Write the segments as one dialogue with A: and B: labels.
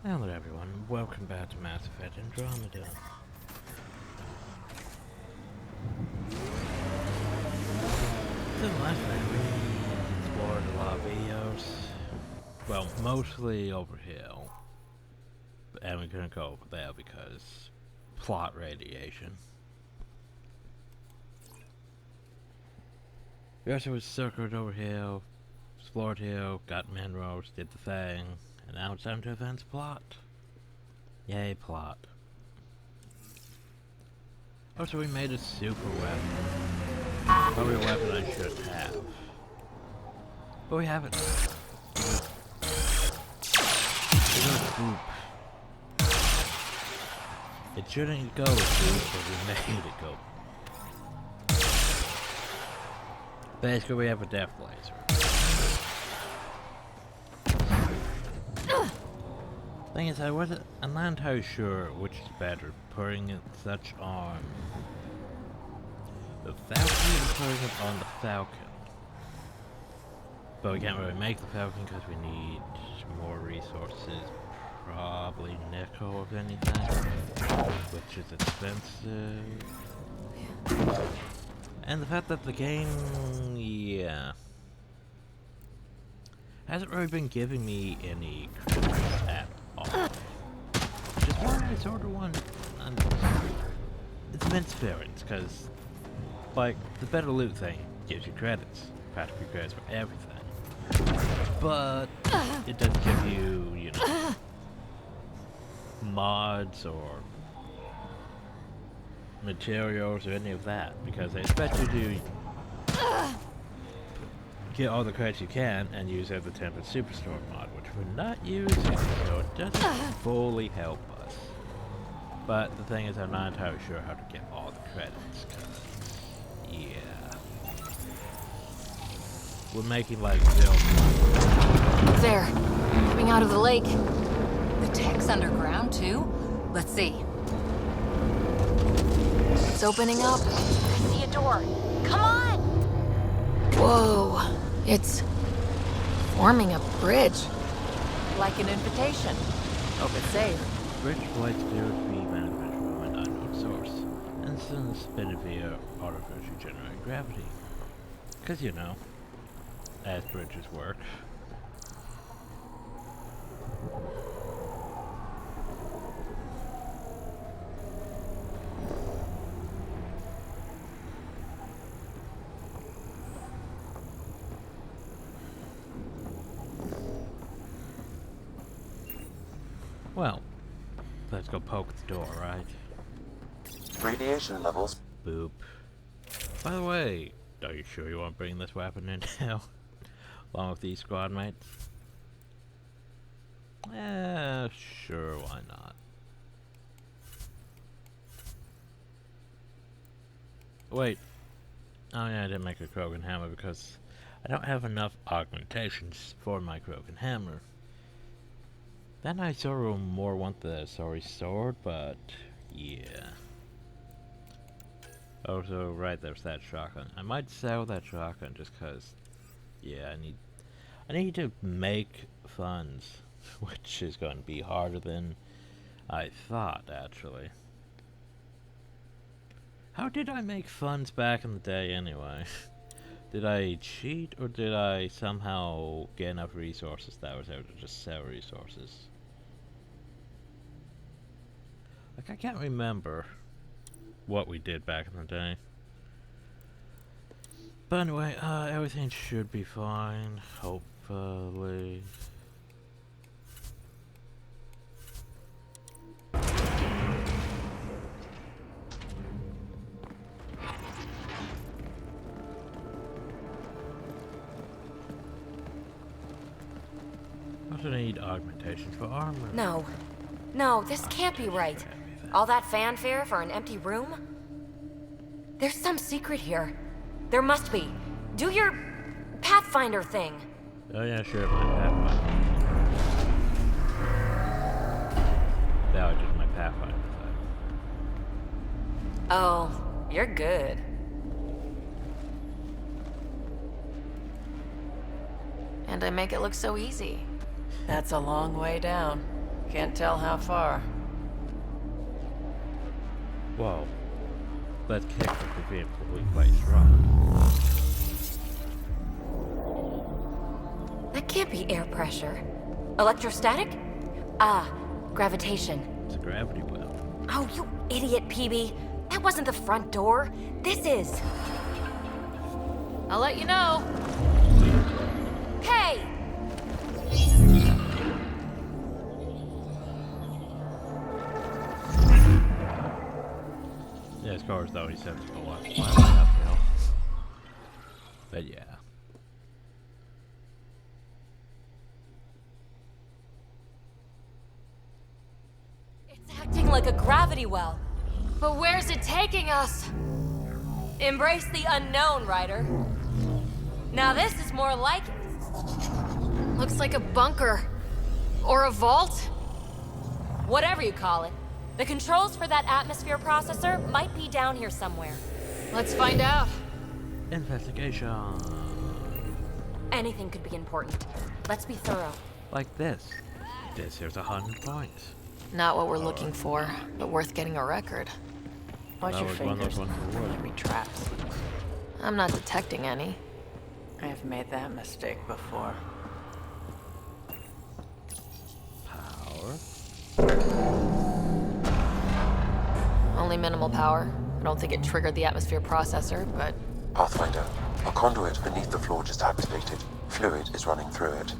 A: Hello everyone, welcome back to Mass Effect Andromeda. So last time we explored a lot of videos. Well, mostly over here. And we couldn't go over there because plot radiation. We also circled over here, explored here, got minerals, did the thing, and now it's time to advance plot. Yay, plot. Oh, so we made a super weapon. Probably a weapon I should have. But we haven't. It shouldn't go boop, but we made it go. Basically, we have a death laser. Thing is, I'm not entirely sure which is better, putting it such on the Falcon or putting it on the Falcon. But we can't really make the Falcon because we need more resources, probably nickel if anything, which is expensive. And the fact that the game, yeah, hasn't really been giving me any credits at all. Which is why I sort of want, it's an experience, because, like, the better loot thing gives you credits, practically credits for everything. But it doesn't give you, you know, mods or materials or any of that, because they expect you to get all the credits you can and use the Tempered Superstore mod, which we're not using, so it doesn't fully help us. But the thing is, I'm not entirely sure how to get all the credits, because, yeah, we're making like zero.
B: There, coming out of the lake. The tech's underground too? Let's see. It's opening up. I see a door. Come on! Whoa, it's forming a bridge. Like an invitation. Hope it's safe.
A: Bridge flights due to be management from an unknown source, and since spin via artificially generated gravity. Because, you know, as bridges work. Well, let's go poke the door, right?
C: Radiation levels.
A: Boop. By the way, are you sure you want to bring this weapon in now? Along with these squad mates? Sure, why not? Wait. Oh yeah, I didn't make a Krogan hammer because I don't have enough augmentations for my Krogan hammer. Then I sort of more want the sorry sword, but yeah. Also, right, there's that shotgun. I might sell that shotgun just cause, yeah, I need to make funds, which is going to be harder than I thought, actually. How did I make funds back in the day anyway? Did I cheat, or did I somehow get enough resources that I was able to just sell resources? Like, I can't remember what we did back in the day. But anyway, everything should be fine, hopefully. I need augmentations for armor.
B: No, this can't be right. All that fanfare for an empty room? There's some secret here. There must be. Do your Pathfinder thing.
A: Oh yeah, sure, my Pathfinder. Now I did my Pathfinder thing.
B: Oh, you're good. And I make it look so easy. That's a long way down. Can't tell how far.
A: Whoa. That kick could be probably quite strong.
B: That can't be air pressure. Electrostatic? Ah, gravitation.
A: It's a gravity well.
B: Oh, you idiot, PB. That wasn't the front door. This is. I'll let you know. Hey!
A: Yeah, as far as though he said to go up, uphill. But yeah.
B: It's acting like a gravity well. But where's it taking us? Embrace the unknown, Ryder. Now this is more like it. Looks like a bunker. Or a vault. Whatever you call it. The controls for that atmosphere processor might be down here somewhere. Let's find out.
A: Investigation.
B: Anything could be important. Let's be thorough.
A: Like this. This here's 100 points.
D: Not what we're looking for, but worth getting a record.
E: Watch
A: That
E: your
A: was one of
E: fingers.
A: those ones that would.
E: There be traps.
D: I'm not detecting any.
E: I've made that mistake before.
A: Power.
D: Only minimal power. I don't think it triggered the atmosphere processor, but
C: Pathfinder, a conduit beneath the floor just activated. Fluid is running through it.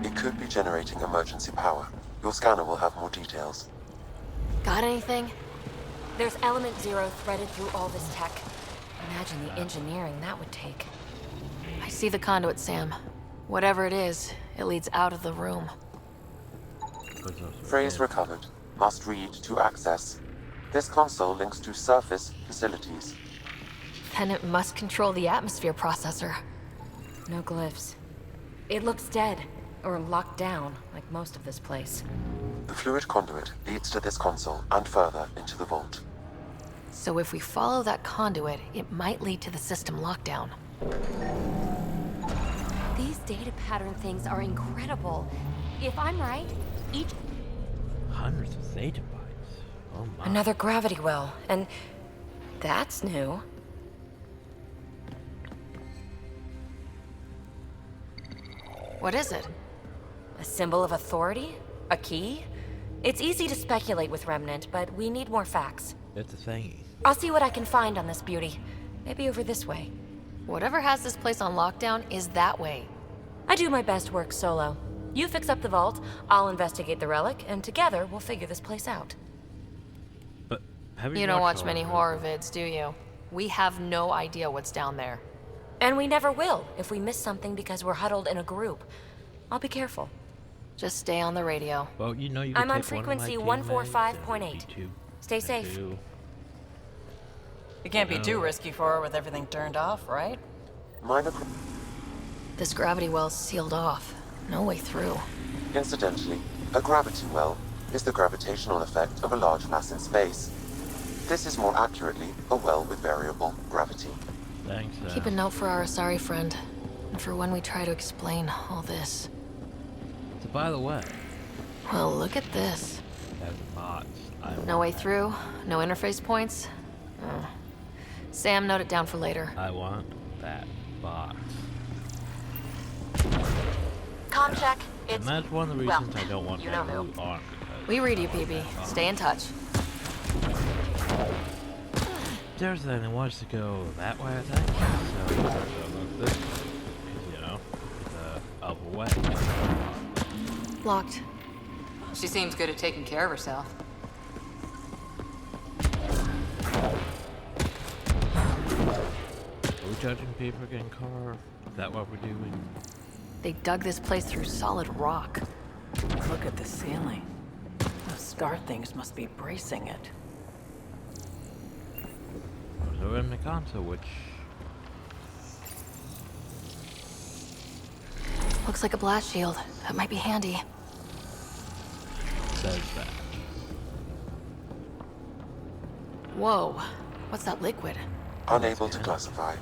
C: It could be generating emergency power. Your scanner will have more details.
D: got anything?
B: There's element 0 threaded through all this tech. Imagine the engineering that would take.
D: I see the conduit, Sam. Whatever it is, it leads out of the room.
C: Phrase recovered. Must read to access. This console links to surface facilities.
D: Then it must control the atmosphere processor.
B: No glyphs. It looks dead, or locked down, like most of this place.
C: The fluid conduit leads to this console and further into the vault.
D: So if we follow that conduit, it might lead to the system lockdown.
B: These data pattern things are incredible. If I'm right, each...
A: Hundreds of theta bytes. Oh my.
B: Another gravity well, and that's new.
D: What is it?
B: A symbol of authority? A key? It's easy to speculate with Remnant, but we need more facts.
A: It's a thingy.
B: I'll see what I can find on this beauty. Maybe over this way.
D: Whatever has this place on lockdown is that way.
B: I do my best work solo. You fix up the vault, I'll investigate the relic, and together we'll figure this place out.
A: But have
D: You don't watch
A: all
D: many
A: of it?
D: horror vids, do you? We have no idea what's down there.
B: And we never will if we miss something because we're huddled in a group. I'll be careful.
D: Just stay on the radio.
A: Well, you know you
B: I'm
A: could
B: on
A: take one of my
B: frequency
A: teammates
B: 145.8.
A: and be two
B: Stay
A: and
B: safe.
A: two.
E: It can't be too
A: No.
E: risky for her with everything turned off, right?
C: Minor.
D: This gravity well's sealed off. No way through.
C: Incidentally, a gravity well is the gravitational effect of a large mass in space. This is more accurately a well with variable gravity.
A: Thanks.
D: Keep a note for our Asari friend. And for when we try to explain all this.
A: So by the way,
D: Well, look at this.
A: as bots,
D: No way through, no interface points. Oh. Sam, note it down for later.
A: I want that bot.
B: Com check.
A: And
B: It's...
A: that's one of the
B: well,
A: reasons I don't want
B: you
A: that
B: know who.
A: loot on. Because
D: We read you, PB. Stay in touch.
A: there's then it wants to go that way, I think. So look this way, you know, the other way.
D: Locked.
F: She seems good at taking care of herself.
A: Are we judging people getting car? Is that what we're doing?
D: They dug this place through solid rock.
E: Look at the ceiling. Those scar things must be bracing it.
A: So we're in the console, which
D: Looks like a blast shield. That might be handy.
A: says that.
D: Whoa. What's that liquid?
C: Unable to classify.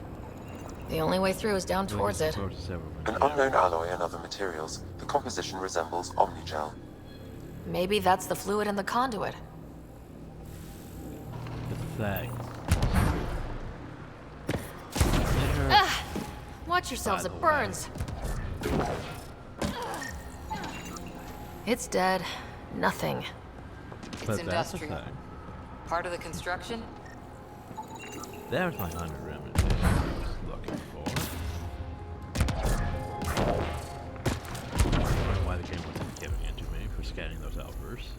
D: The only way through is down towards it.
C: An unknown alloy and other materials. The composition resembles omnigel.
D: Maybe that's the fluid in the conduit.
A: The thing. It hurts.
D: Watch yourselves,
A: By the
D: it burns. It's dead. Nothing.
F: It's
A: But that's the
F: industrial.
A: thing.
F: Part of the construction?
A: There's my 100 remnant I was looking for. I wonder why the game wasn't giving it to me for scanning those outbursts.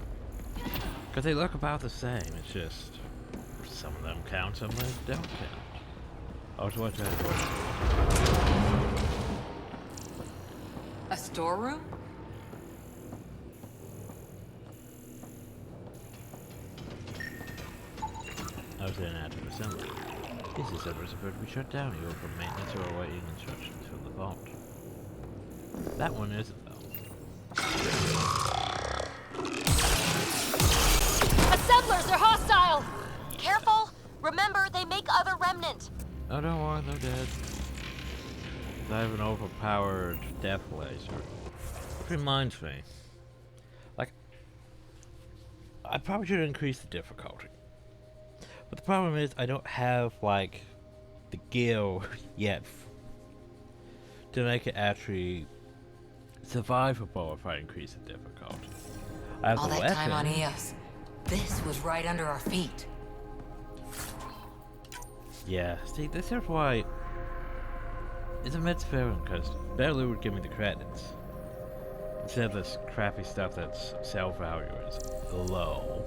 A: Because they look about the same, it's just some of them count, some of them don't count. Oh, so what's that for?
F: A storeroom?
A: I was in an active assembly. These assemblies appear to be shut down either for maintenance or awaiting instructions from the vault. That one isn't, though.
B: Assemblers are hostile! Careful! Remember, they make other remnant.
A: Oh, don't worry, they're dead. I have an overpowered death laser. Which reminds me, like, I probably should increase the difficulty. But the problem is, I don't have, like, the gear yet to make it actually survivable if I increase the difficulty. I have
F: All
A: the
F: that
A: weapon.
F: time on Eos. This was right under our feet.
A: Yeah, see, this is why it's a mid-fair because Better would give me the credits. Instead of this crappy stuff that's sell value is low.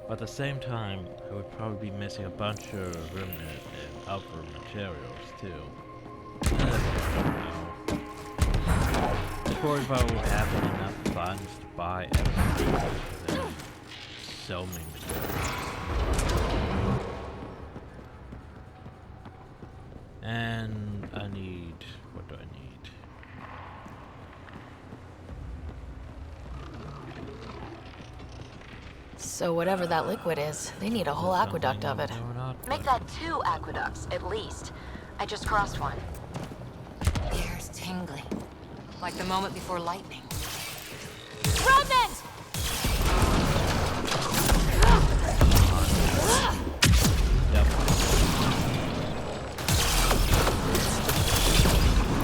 A: But at the same time, I would probably be missing a bunch of remnant and upper materials too. I don't know. Just worried about having enough funds to buy everything. There's so many materials. And I need, what do I need?
D: So whatever that liquid is, they need a whole aqueduct of it.
A: No, we're not.
B: Make that 2 aqueducts, at least. I just crossed one.
F: The air's tingling. Like the moment before lightning.
B: Remnant!
A: Yep.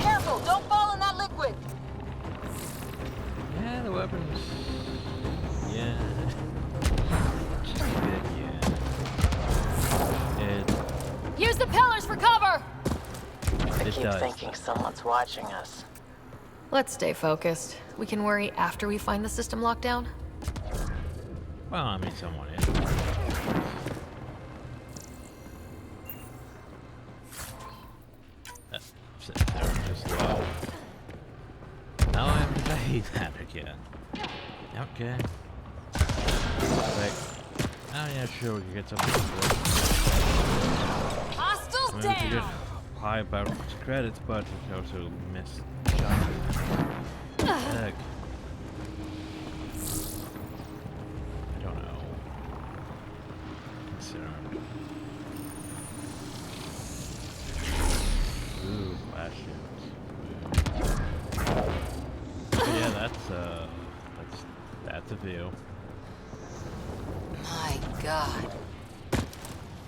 B: Careful, don't fall in that liquid!
A: Yeah, the weapons. Yeah. Just a bit, yeah.
B: Use the pillars for cover!
E: I
A: It
E: keep
A: does.
E: thinking someone's watching us.
D: Let's stay focused. We can worry after we find the system lockdown.
A: Well, I mean, someone is. They're just low. Now I have to pay that again. Okay. Wait. Oh yeah, sure, we can get something for it.
B: Hostiles
A: I mean, we can get
B: down!
A: high about credits, but we can also miss shots. Heck. I don't know. Concerned. Ooh, flashes. Yeah, that's a view.
F: My God.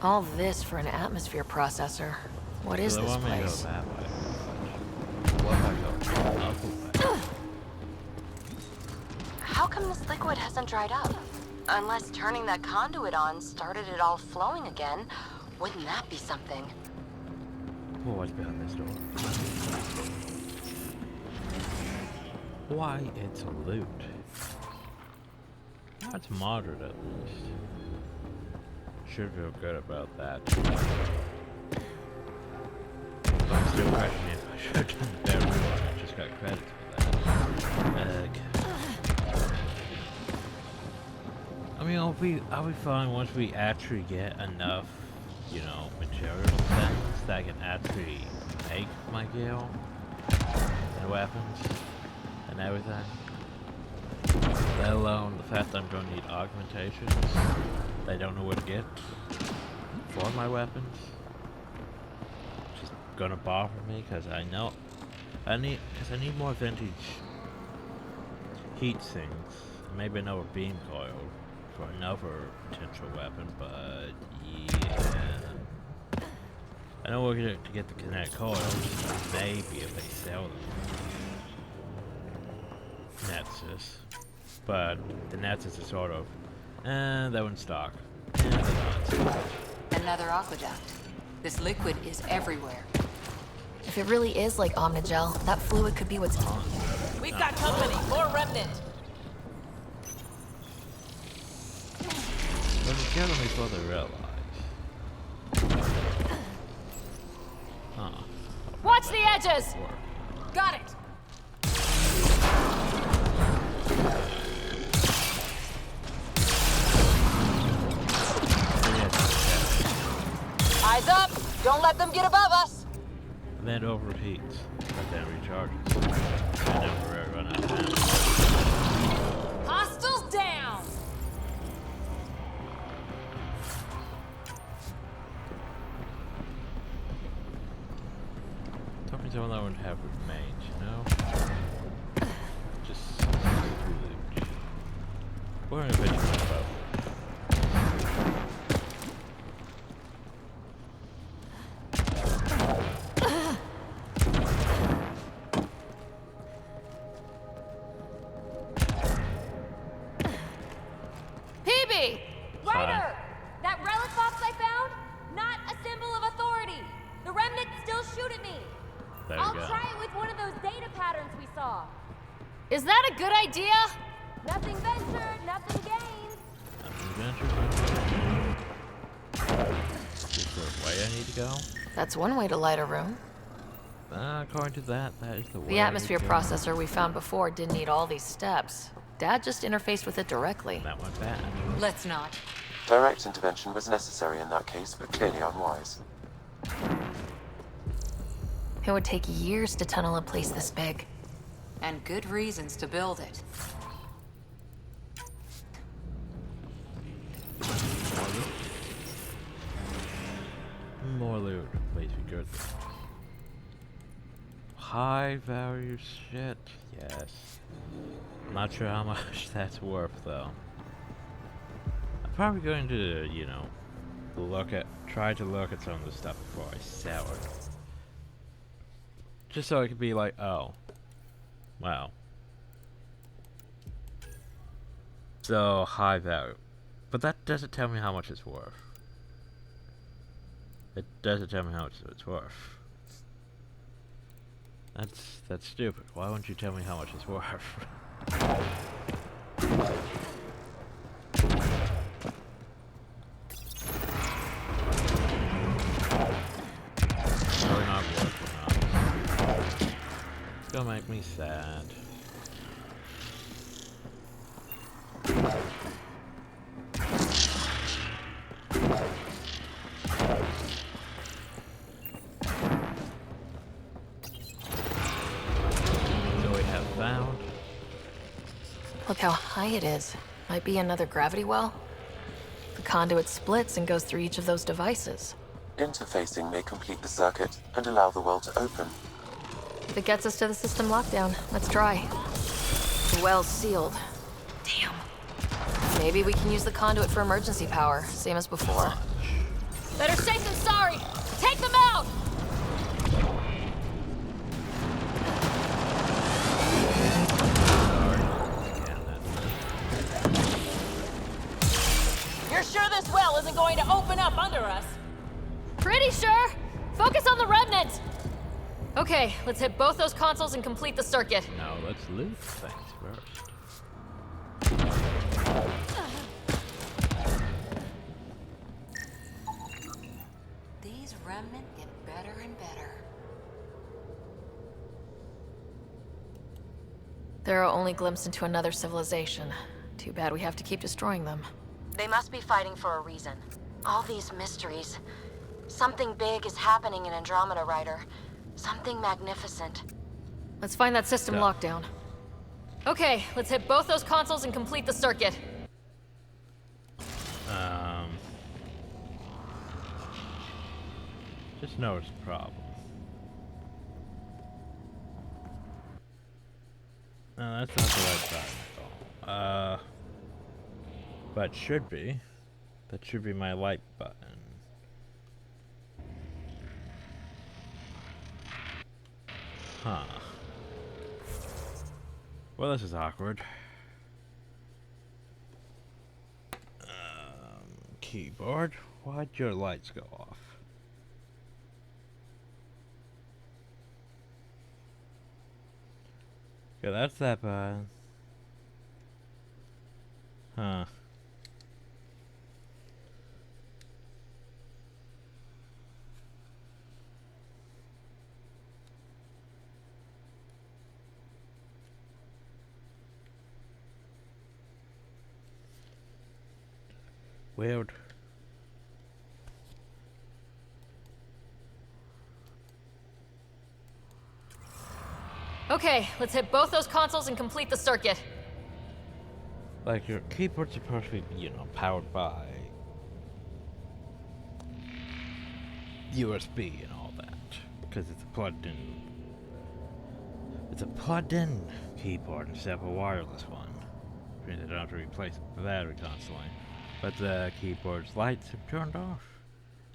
D: All this for an atmosphere processor. What is
A: So they
D: this
A: want me to go
D: place?
A: that way. What if I go up a way?
B: How come this liquid hasn't dried up? Unless turning that conduit on started it all flowing again. Wouldn't that be something?
A: Oh, what's behind this door? Why, it's loot. That's moderate at least. Should feel good about that. But I'm still questioning if I should have done the bare room. I just got credit for that. I mean, I'll be fine once we actually get enough, you know, materials and things that I can actually make my gear and weapons and everything. Let alone the fact that I'm going to need augmentations. I don't know what to get for my weapons. Which is gonna bother me because I need more vintage heat sinks Maybe another beam coil for another potential weapon, but yeah. I know we're gonna to get the kinetic coils, maybe if they sell them. Nexus. But the Nexus is sort of, they're in stock. They're not in stock.
F: Another aqueduct. This liquid is everywhere.
D: If it really is like Omnigel, that fluid could be what's on.
E: We've got company. More remnant.
A: But it's killing me before they realize. Huh.
B: Watch the edges!
A: Work.
B: Got it! Eyes up! Don't let them get above us!
A: And then it overheats, but then recharges. And then we're run out of ammo.
B: Hostiles down!
A: Told me someone that would have remains, you know? Just loot. We're in a bit of trouble.
B: Ryder! That relic box I found? Not a symbol of authority. The remnants still shoot at me.
A: There you
B: I'll
A: go.
B: try it with one of those data patterns we saw. Is that a good idea? Nothing ventured, nothing gained.
A: Is there a way I need to go?
D: That's one way to light a room.
A: According to that is the way.
D: The atmosphere
A: to go.
D: processor we found before didn't need all these steps. Dad just interfaced with it directly.
A: That went bad.
F: Let's not.
C: Direct intervention was necessary in that case, but clearly unwise.
D: It would take years to tunnel a place this big.
F: And good reasons to build it.
A: More loot. Please be good. High value shit. Yes. Not sure how much that's worth though. I'm probably going to, you know, try to look at some of the stuff before I sell it. Just so it could be like, oh, wow. So high value. But that doesn't tell me how much it's worth. It doesn't tell me how much it's worth. That's stupid. Why won't you tell me how much it's worth? Probably not worth enough. It's gonna make me sad.
D: Look how high it is. Might be another gravity well. The conduit splits and goes through each of those devices.
C: Interfacing may complete the circuit and allow the well to open.
D: If it gets us to the system lockdown, let's try. The well's sealed. Damn. Maybe we can use the conduit for emergency power, same as before.
B: Better safe than sorry. Take them out!
E: You're sure this well isn't going to open up under us?
B: Pretty sure. Focus on the remnant. Okay, let's hit both those consoles and complete the circuit.
A: Now let's loot things first.
F: These remnant get better and better.
D: They're our only glimpse into another civilization. Too bad we have to keep destroying them.
G: They must be fighting for a reason. All these mysteries. Something big is happening in Andromeda, Ryder. Something magnificent.
D: Let's find that system
A: Yeah.
D: lockdown.
B: Okay, let's hit both those consoles and complete the circuit.
A: Just noticed a problem. No, that's not the right side at all. But should be. That should be my light button. Huh. Well, this is awkward. Keyboard, why'd your lights go off? Yeah, that's that button. Huh. Weird.
D: Okay, let's hit both those consoles and complete the circuit.
A: Like, your keyboard's supposed to be, you know, powered by USB and all that. Because it's a plugged in. It's a plugged in keyboard instead of a wireless one. Which means I don't have to replace the battery constantly. But the keyboard's lights have turned off.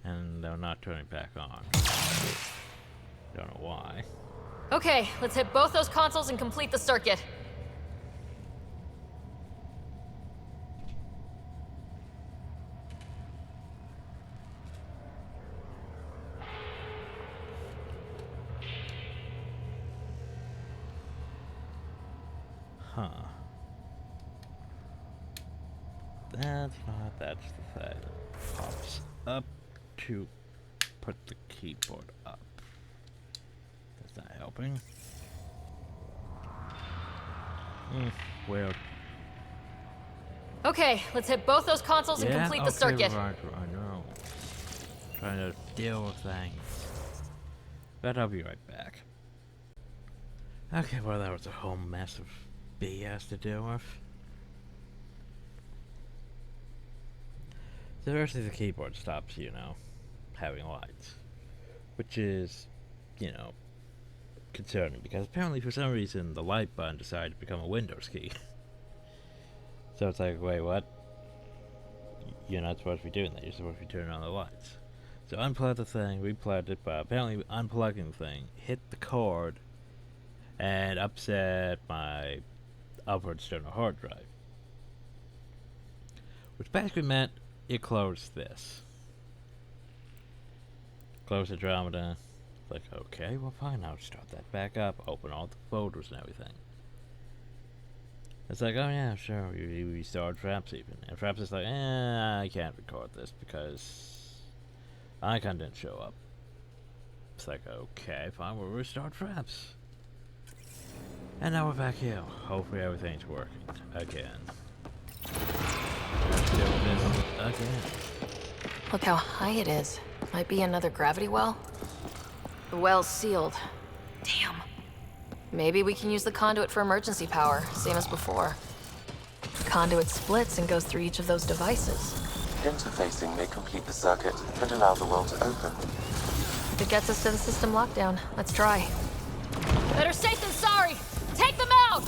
A: And they're not turning back on. Don't know why.
D: Okay, let's hit both those consoles and complete the circuit.
A: Huh. That's the thing. Pops up to put the keyboard up. That's not helping. Weird.
D: Okay, let's hit both those consoles and complete the circuit.
A: Right, I know. Trying to deal with things. But I'll be right back. Okay, well, that was a whole mess of BS to deal with. So firstly, the keyboard stops, you know, having lights. Which is, you know, concerning, because apparently for some reason the light button decided to become a Windows key. So it's like, wait, what? You're not supposed to be doing that, you're supposed to be turning on the lights. So unplug the thing, replugged it, but apparently unplugging the thing hit the cord and upset my upward external hard drive. Which basically meant it closed this. Close Andromeda. Like, okay, well fine, I'll start that back up, open all the folders and everything. It's like, oh yeah, sure, we restart Fraps even. And Fraps is like, I can't record this because Icon didn't show up. It's like, okay, fine, we'll restart Fraps. And now we're back here. Hopefully everything's working again. Let's deal with this again.
D: Look how high it is. Might be another gravity well. The well's sealed. Damn. Maybe we can use the conduit for emergency power, same as before. The conduit splits and goes through each of those devices.
C: Interfacing may complete the circuit and allow the well to open.
D: If it gets us to the system lockdown, let's try. Better safe than sorry! Take them out!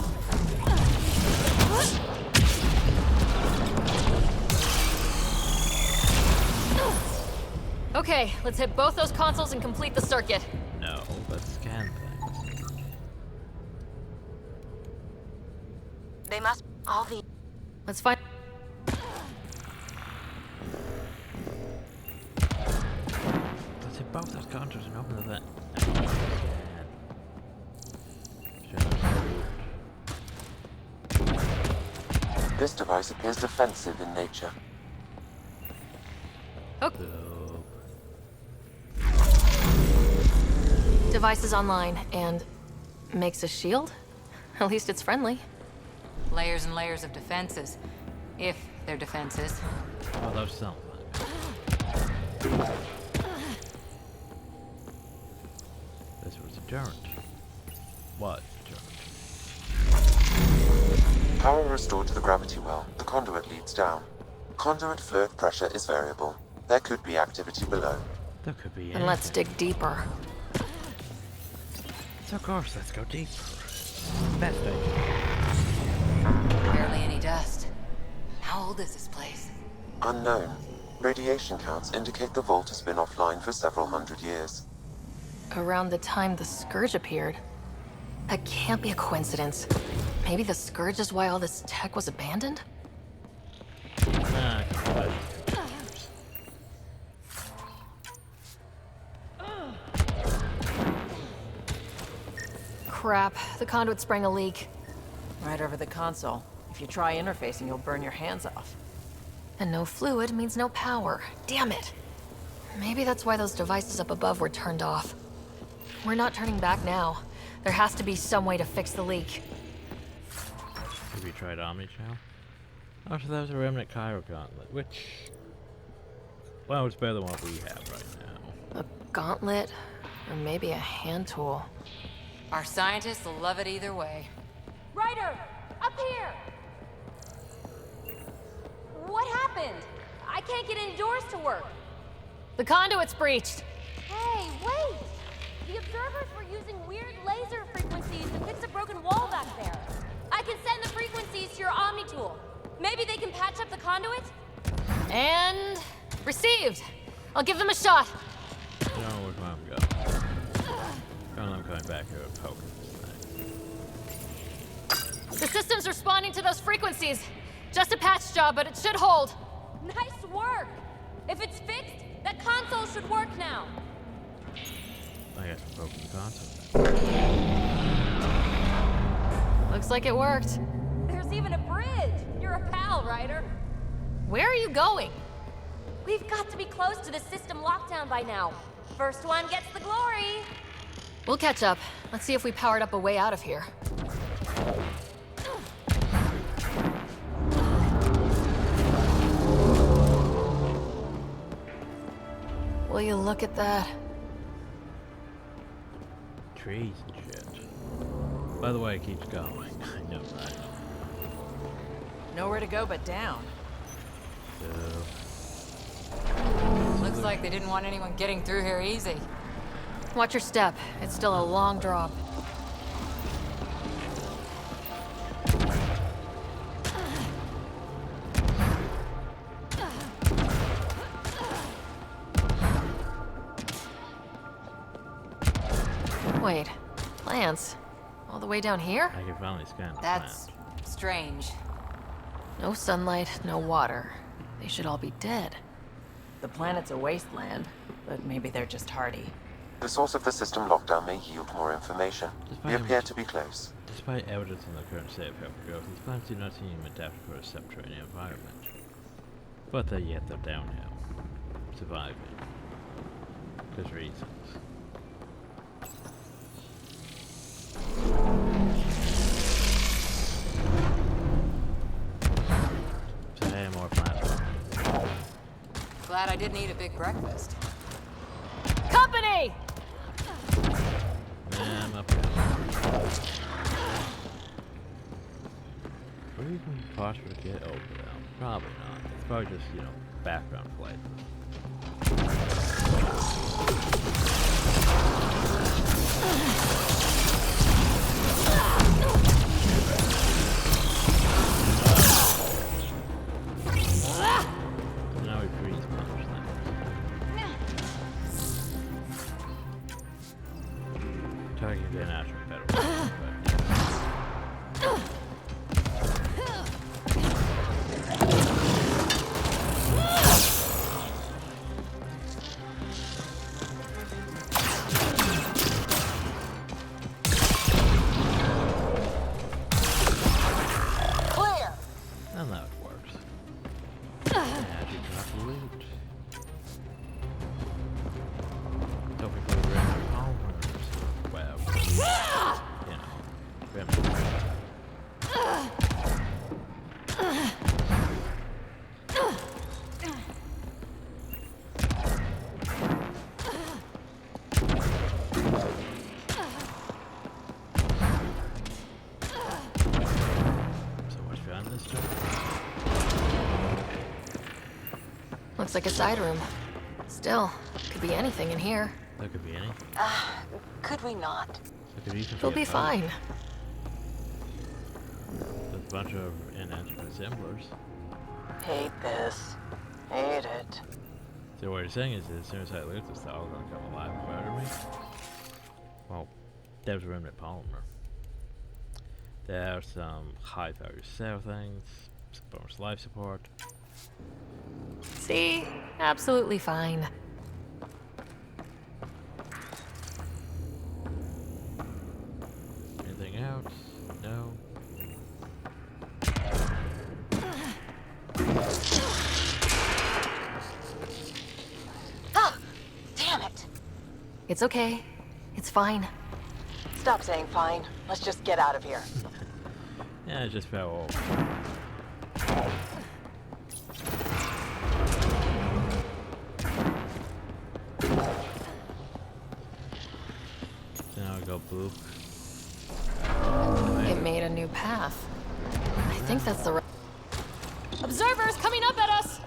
D: Okay, let's hit both those consoles and complete the circuit.
A: No, let's scan things.
G: They must all the.
D: Let's find.
A: Let's hit both those controls and open the thing.
C: This device appears defensive in nature.
D: Okay. Device is online and makes a shield? At least it's friendly.
F: Layers and layers of defenses. If they're defenses.
A: Oh, those sound This was a turret. What turret?
C: Power restored to the gravity well. The conduit leads down. Conduit fluid pressure is variable. There could be activity below.
A: There could be
D: And let's dig deeper.
A: So of course, let's go deeper. Best idea.
F: Barely any How old is this place?
C: Unknown. Radiation counts indicate the vault has been offline for several hundred years.
D: Around the time the Scourge appeared. That can't be a coincidence. Maybe the Scourge is why all this tech was abandoned?
A: Nah,
D: Crap, the conduit sprang a leak.
E: Right over the console. If you try interfacing, you'll burn your hands off.
D: And no fluid means no power. Damn it. Maybe that's why those devices up above were turned off. We're not turning back now. There has to be some way to fix the leak.
A: have you tried Omnichannel? Oh, so that was a Remnant Cairo Gauntlet, which... well, it's better than what we have right now.
D: A gauntlet, or maybe a hand tool.
F: Our scientists will love it either way.
G: Ryder! Up here! What happened? I can't get any doors to work.
D: The conduit's breached!
G: Hey, wait! The observers were using weird laser frequencies to fix a broken wall back there. I can send the frequencies to your Omni tool. Maybe they can patch up the conduit?
D: And... received! I'll give them a shot!
A: I don't know where's Mom go. I'm coming back here and poking this thing.
D: The system's responding to those frequencies. Just a patch job, but it should hold.
G: Nice work! If it's fixed, that console should work now.
A: I guess we're poking the console.
D: Looks like it worked.
G: There's even a bridge. You're a pal, Ryder.
D: Where are you going?
G: We've got to be close to the system lockdown by now. First one gets the glory.
D: We'll catch up. Let's see if we powered up a way out of here. Will you look at that?
A: Trees and shit. By the way, it keeps going. I know that.
E: Nowhere to go but down.
A: So...
F: Looks like they didn't want anyone getting through here easy.
D: Watch your step. It's still a long drop. Wait, plants? All the way down here?
A: I can finally scan the
F: That's
A: plant.
F: strange.
D: No sunlight, no water. They should all be dead.
E: The planet's a wasteland, but maybe they're just hardy.
C: The source of the system lockdown may yield more information. We appear to be close.
A: Despite evidence in the current state of hypergrowth, these plants do not seem adapted for a subterranean environment. But they're downhill. Surviving. There's reasons. So hey, more plants.
F: Glad I didn't eat a big breakfast.
D: Company!
A: Yeah, I'm up here. Where do you think phosphor to get over them? Probably not. It's probably just, you know, background flight. Now we freeze punch things. Target the natural better. And that works. Magic drop loot. Hoping for the random polymers. Well, you know, random. So much fun this job.
D: Looks like a side room. Still, could be anything in here.
A: That could be anything.
G: Could we not?
A: That could easily
D: We'll be
A: a boat.
D: fine.
A: There's a bunch of inanimate assemblers.
E: Hate this. Hate it.
A: So what you're saying is that as soon as I lose this, they're all gonna come alive and murder me? Well, there's remnant polymer. There's some high value cell things, some bonus life support.
D: See? Absolutely fine.
A: Anything else? No.
D: Ah! Damn it! It's okay. It's fine.
E: Stop saying fine. Let's just get out of here.
A: Yeah, it just fell off. Now I go boop.
D: It made a new path. I think that's the right.
G: Observers coming up at us!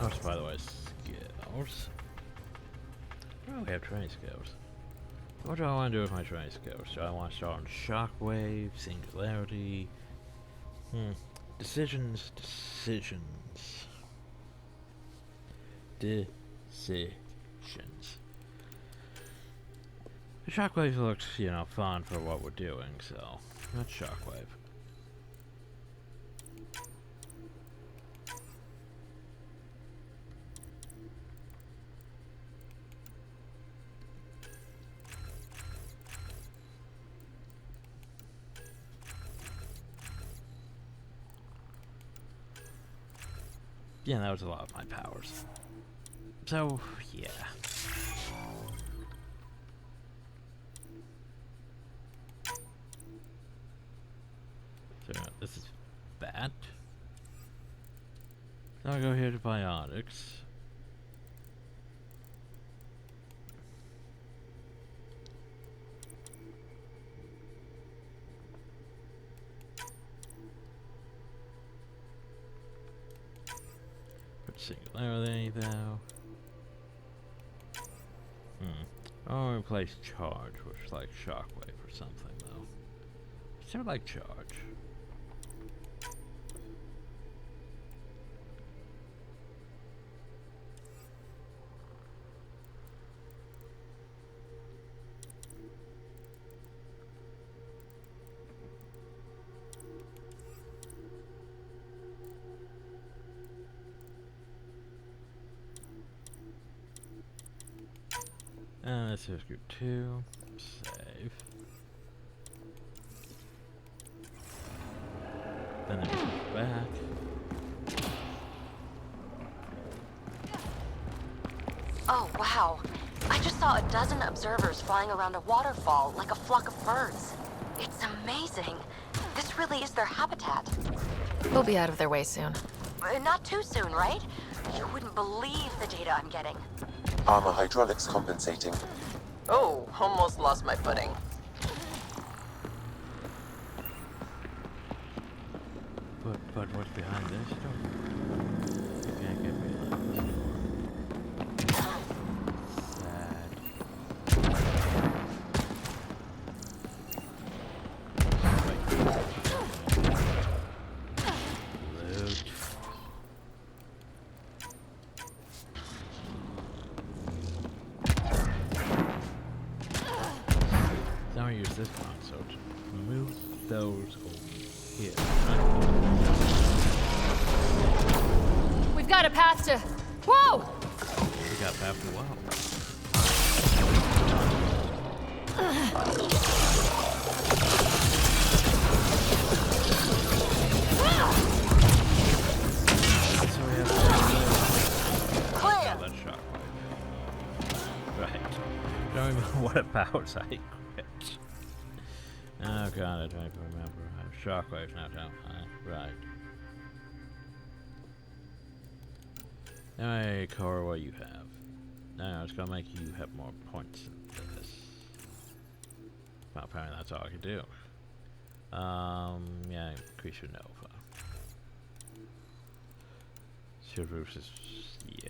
A: Oh, by the way, skills. Oh, we have training skills. What do I want to do with my training skills? Do I want to start on shockwave, singularity? Decisions. The shockwave looks, you know, fun for what we're doing, so that's shockwave. Yeah, that was a lot of my powers. So, yeah. So, this is bad. So I'll go here to biotics. Singularity though. I'll replace charge, which is like shockwave or something though. Sort of like charge. Let's just go 2, save. Then it goes back.
D: Oh, wow. I just saw a dozen observers flying around a waterfall like a flock of birds. It's amazing. This really is their habitat. We'll be out of their way soon. Not too soon, right? You wouldn't believe the data I'm getting.
C: Armor hydraulics compensating.
E: Oh, almost lost my footing.
A: But what's behind this door? You can't get me like this. Sad. Loot. Now I use this console to move those over here.
G: We've got a path to... Whoa!
A: We got back for a while. So we have
E: Clear!
A: that shockwave. Right. Don't even know what powers I equipped. Oh god, I don't even remember. I have shockwaves now, don't I? Right. Hey, Cora, what you have? No, it's gonna make you have more points than this. Well, apparently that's all I can do. Yeah, increase your Nova. Two roofs is, yeah.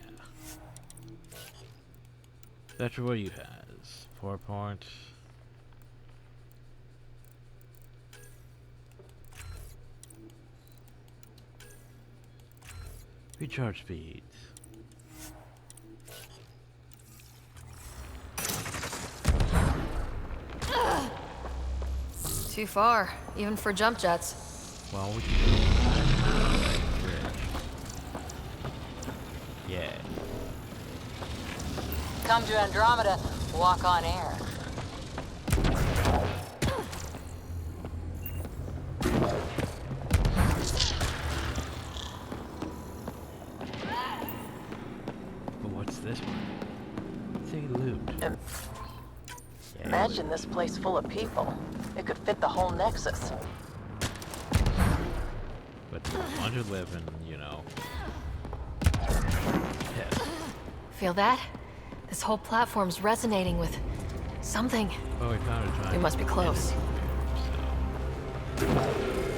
A: That's what you has. 4 points. Recharge speeds.
D: Too far, even for jump jets.
A: Well, we can go back to the bridge. Yeah.
F: Come to Andromeda, walk on air.
A: But what's this one? Say loot. Yeah,
E: Imagine this place full of people. It could fit the whole Nexus.
A: But the ones who live in, you know. Yeah.
D: Feel that? This whole platform's resonating with something.
A: Oh, we found a giant.
D: We must be close.
A: So.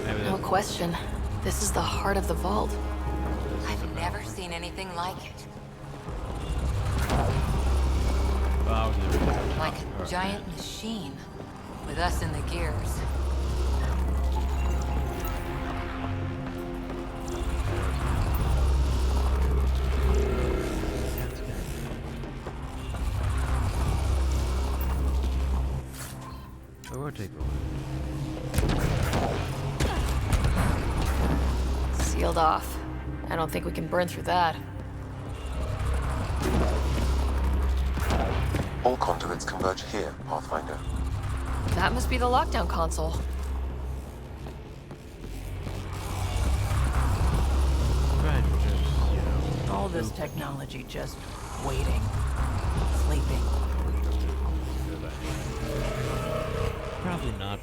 A: Maybe
D: No question. This is the heart of the vault.
F: I've never seen anything like it.
A: Well,
F: Like a giant machine, with us in the gears.
A: Or take
D: Sealed off. I don't think we can burn through that.
C: All conduits converge here, Pathfinder.
D: That must be the lockdown console.
A: Right, just, you know.
E: All this technology just waiting, sleeping.
A: Probably not.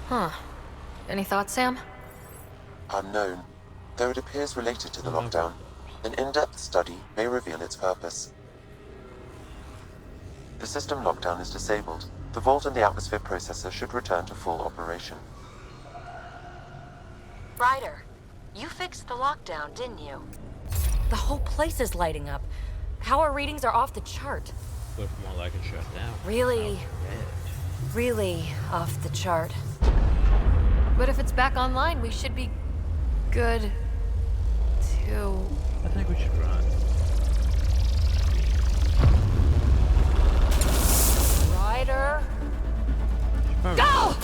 D: Huh. Any thoughts, Sam?
C: Unknown, though it appears related to the lockdown. An in-depth study may reveal its purpose. The system lockdown is disabled. The vault and the atmosphere processor should return to full operation.
F: Ryder, you fixed the lockdown, didn't you? The whole place is lighting up. Power readings are off the chart.
A: Looks more like it shut down.
F: Really,
A: Red.
F: really off the chart.
D: But if it's back online, we should be good to...
A: I think we should run.
F: Ryder?
A: Probably
F: Go!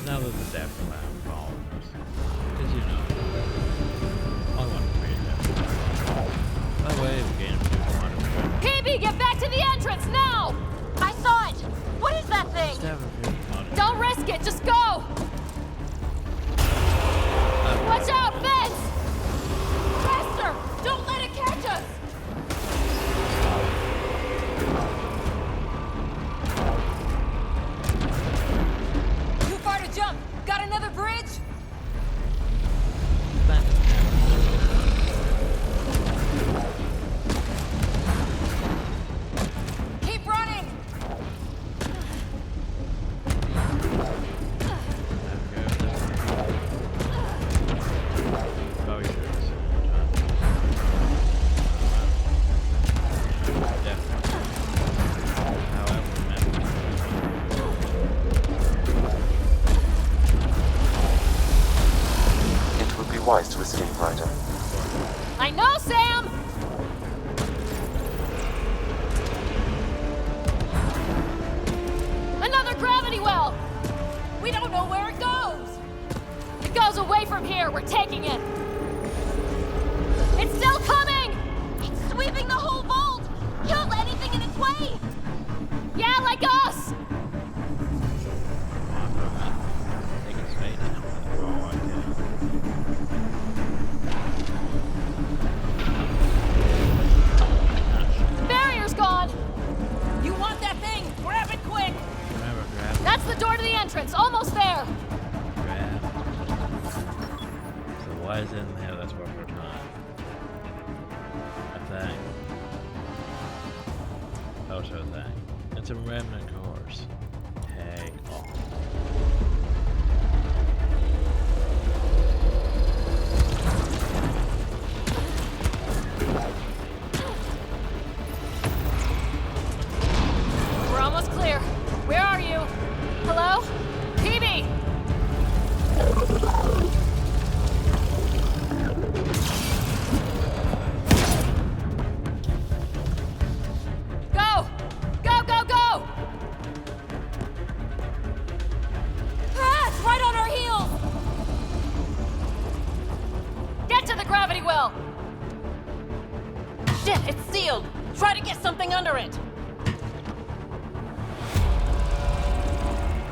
A: now that the death alarm follows us. Because, you know, I want to read that. By the way, the game is one of the
G: PB, get back to the entrance now! I saw it! What is that thing? Don't risk it, just go! Watch out, fence! Faster! Don't let it catch us! Too far to jump! Got another bridge? Keep running!
C: It would be wise to escape, Ryder.
G: I know, Sam! Another gravity well! We don't know where it goes! It goes away from here, we're taking it! It's still coming! It's sweeping the whole vault! Kill anything in its way! Yeah, like us!
A: They can stay down for all I can.
G: Barrier's gone! You want that thing? Grab it quick!
A: Remember, grab,
G: That's the door to the entrance, almost there!
A: grab. Why is it in here? That's one more time. A thing. Also a thing. It's a remnant course. Take off.
B: We're almost clear. Where are you? Hello? PB! Go! Go, go, go!
G: Ah, it's right on our heels!
B: Get to the gravity well! Shit, it's sealed! Try to get something under it!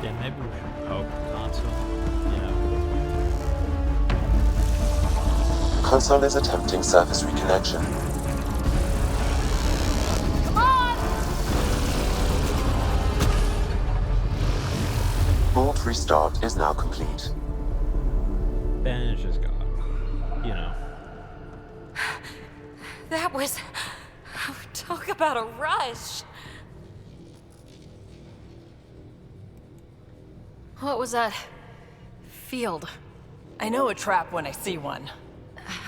A: Yeah, maybe we should poke the console. Yeah.
C: Console is attempting surface reconnection.
G: Come on!
C: Bolt restart is now complete.
A: Bandage is gone. You know.
F: That was... Talk about a rush.
B: What was that? Field.
E: I know a trap when I see one.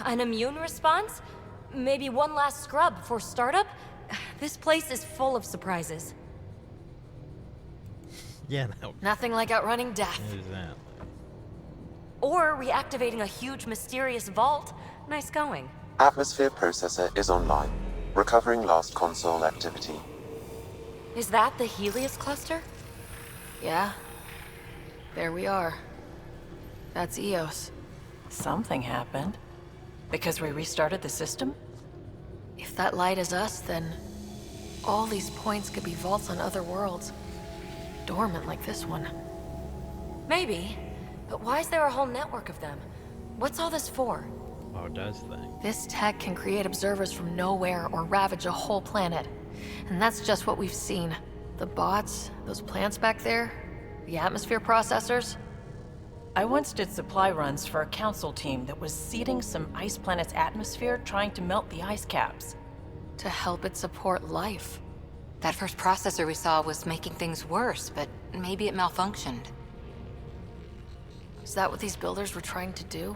F: An immune response? Maybe one last scrub before startup? This place is full of surprises.
A: Yeah, no.
B: Nothing like outrunning death.
A: Exactly.
F: Or reactivating a huge mysterious vault. Nice going.
C: Atmosphere processor is online, recovering last console activity.
F: Is that the Helios cluster?
B: Yeah. There we are. That's Eos.
E: Something happened. Because we restarted the system?
B: If that light is us, then all these points could be vaults on other worlds. Dormant like this one.
F: Maybe. But why is there a whole network of them? What's all this for?
A: Oh, it does thing.
B: This tech can create observers from nowhere or ravage a whole planet. And that's just what we've seen. The bots, those plants back there, the atmosphere processors.
E: I once did supply runs for a council team that was seeding some ice planet's atmosphere, trying to melt the ice caps.
B: To help it support life.
D: That first processor we saw was making things worse, but maybe it malfunctioned.
B: Is that what these builders were trying to do?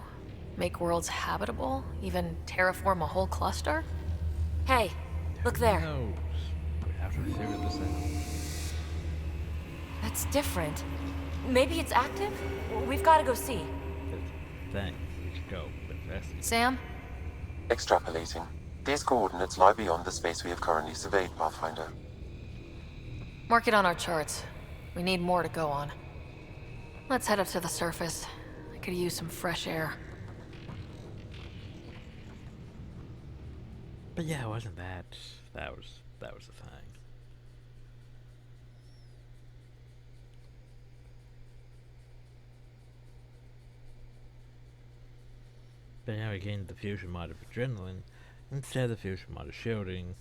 B: Make worlds habitable? Even terraform a whole cluster?
F: Hey, look there.
A: No. We have to figure this out.
F: That's different. Maybe it's active? We've got to go see.
A: Thanks. We should go investigate.
B: Sam?
C: Extrapolating. These coordinates lie beyond the space we have currently surveyed, Pathfinder.
B: Mark it on our charts. We need more to go on. Let's head up to the surface. I could use some fresh air.
A: But yeah, wasn't that was the thing. But now we gained the fusion mod of adrenaline instead of the fusion mod of shielding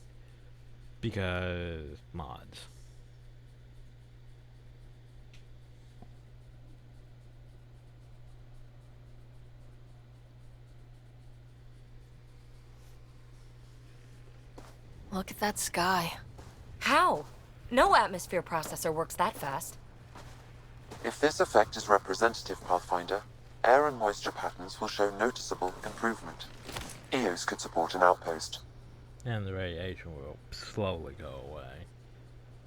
A: because mods.
B: Look at that sky.
F: How? No atmosphere processor works that fast.
C: If this effect is representative, Pathfinder, air and moisture patterns will show noticeable improvement. Eos could support an outpost.
A: And the radiation will slowly go away.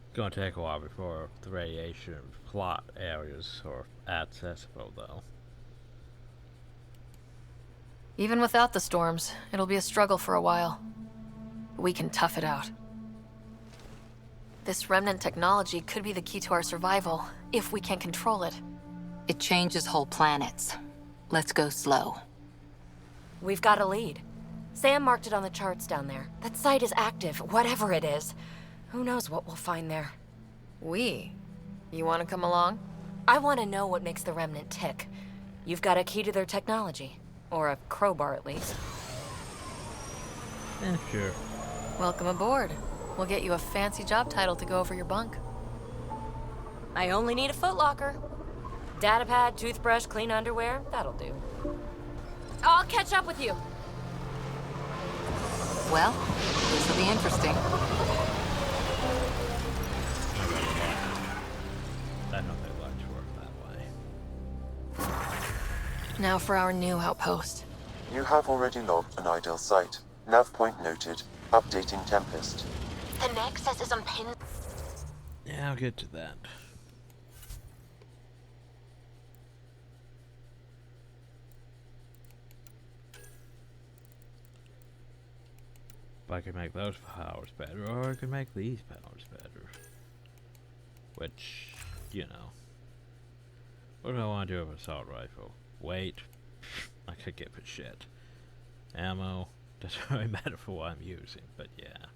A: It's gonna take a while before the radiation plot areas are accessible though.
B: Even without the storms, it'll be a struggle for a while. But we can tough it out. This remnant technology could be the key to our survival, if we can control it.
D: It changes whole planets. Let's go slow.
F: We've got a lead. Sam marked it on the charts down there. That site is active, whatever it is. Who knows what we'll find there.
B: We? You want to come along?
F: I want to know what makes the Remnant tick. You've got a key to their technology. Or a crowbar, at least.
A: Yeah, sure.
B: Welcome aboard. We'll get you a fancy job title to go over your bunk.
F: I only need a footlocker. Datapad, toothbrush, clean underwear, that'll do.
G: I'll catch up with you.
D: Well, this will be interesting.
A: I don't think lights work that way.
D: Now for our new outpost.
C: You have already logged an ideal site. Nav point noted. Updating Tempest.
F: The Nexus is on pin.
A: Yeah, I'll get to that. I can make those powers better, or I can make these powers better. Which, you know. What do I want to do with an assault rifle? Weight? I could give a shit. Ammo? Doesn't really matter for what I'm using, but yeah.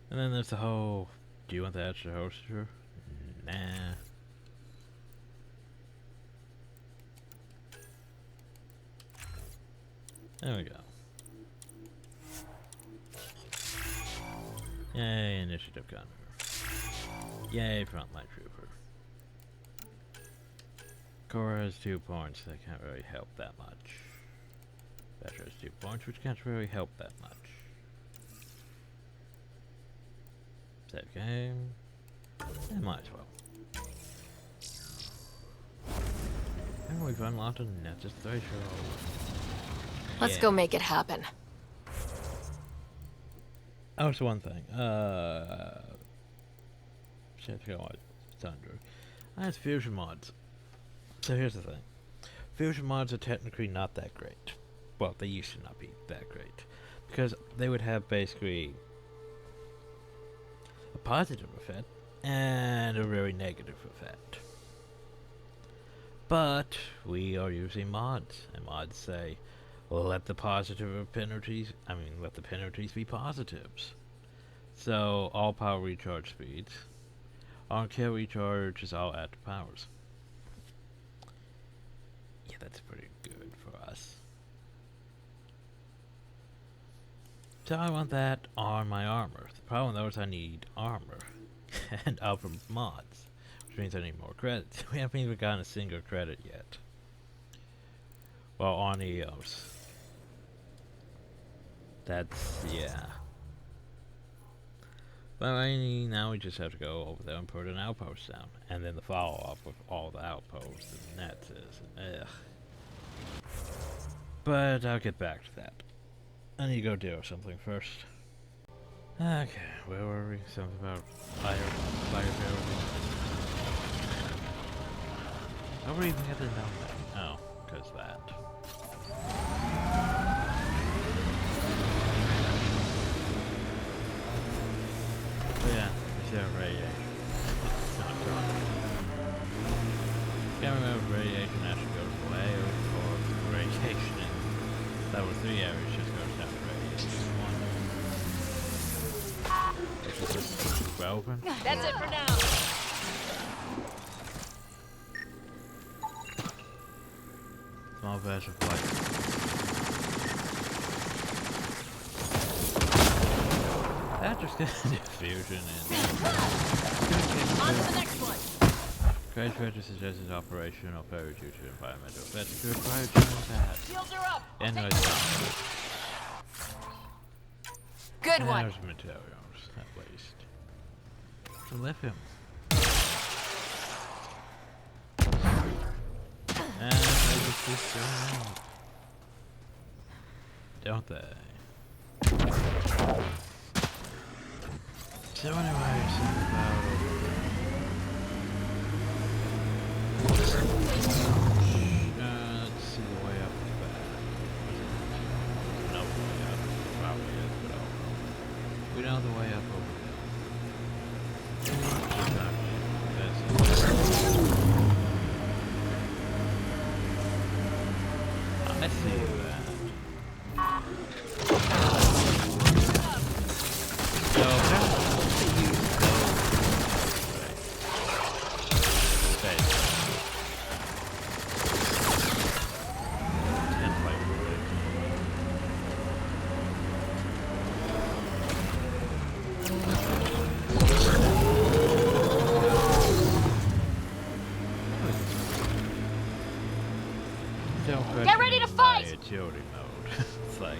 A: And then there's the whole, do you want the extra holster? Nah. There we go. Yay, initiative gunner. Yay, frontline trooper. Cora has 2 points, that can't really help that much. Better has 2 points, which can't really help that much. Save game. Yeah, might as well. And we've unlocked a Nexus threshold.
D: Let's go make it happen.
A: Oh, it's one thing. Shit, I forgot what it's under. That's fusion mods. So here's the thing. Fusion mods are technically not that great. Well, they used to not be that great. Because they would have basically a positive effect and a very negative effect. But we are using mods, and mods say, well, let the penalties be positives. So all power recharge speeds, on kill recharge is all active powers. Yeah, that's pretty good for us. So I want that on my armor. The problem though is I need armor and upper mods, which means I need more credits. We haven't even gotten a single credit yet. Well, on EOS. That's, yeah. But now we just have to go over there and put an outpost down. And then the follow-up with all the outposts and nexus and ugh. But I'll get back to that. I need to go deal with something first. Okay, where were we? Something about fire building. How were we even getting down there? Oh, because that. But yeah, it's that radiation. It's not good. Can't remember if radiation actually goes away or radiation in level 3 areas just goes down to radiation 1. Which is just relevant.
G: That's it for now.
A: Small batch of light. That just gets diffusion and
G: On to the next one.
A: Crash Vector suggests operational failure due to environmental effects to require general path.
G: Shields are up.
A: And no
F: Good one.
A: There's materials, at least. So lithium. And they just keep going out. Don't they? So anyway, something about let's see the way up the back. No way up. Probably is, but I don't know. We know the way up over there. I see that. So apparently they use those. Space. Template. agility mode. It's like,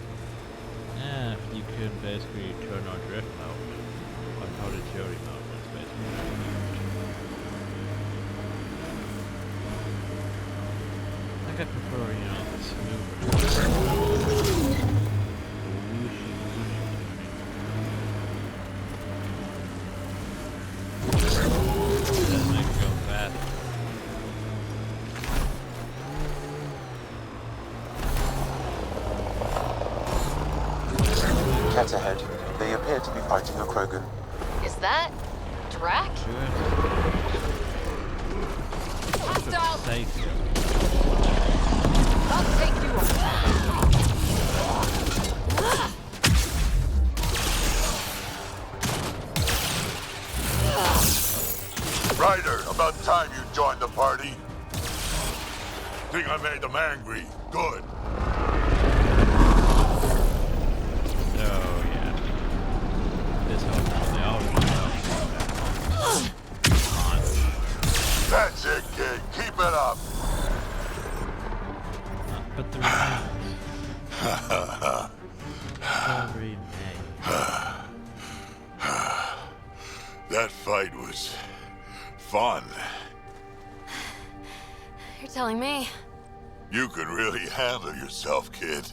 A: yeah, you can basically turn on drift mode. Or not agility mode, that's basically what you use. I think I prefer, you know, the smoother. Doesn't make it go fast.
C: Cat ahead. They appear to be fighting a Krogan.
D: Is that Drac? Hostile!
A: Safe.
D: I'll take you on.
H: Ryder, about time you joined the party. Think I made them angry. Good.
A: Oh, yeah. This whole they all
H: That's it, kid. Keep it up.
A: But the remains.
H: That fight was fun.
D: You're telling me.
H: You could really handle yourself, kid.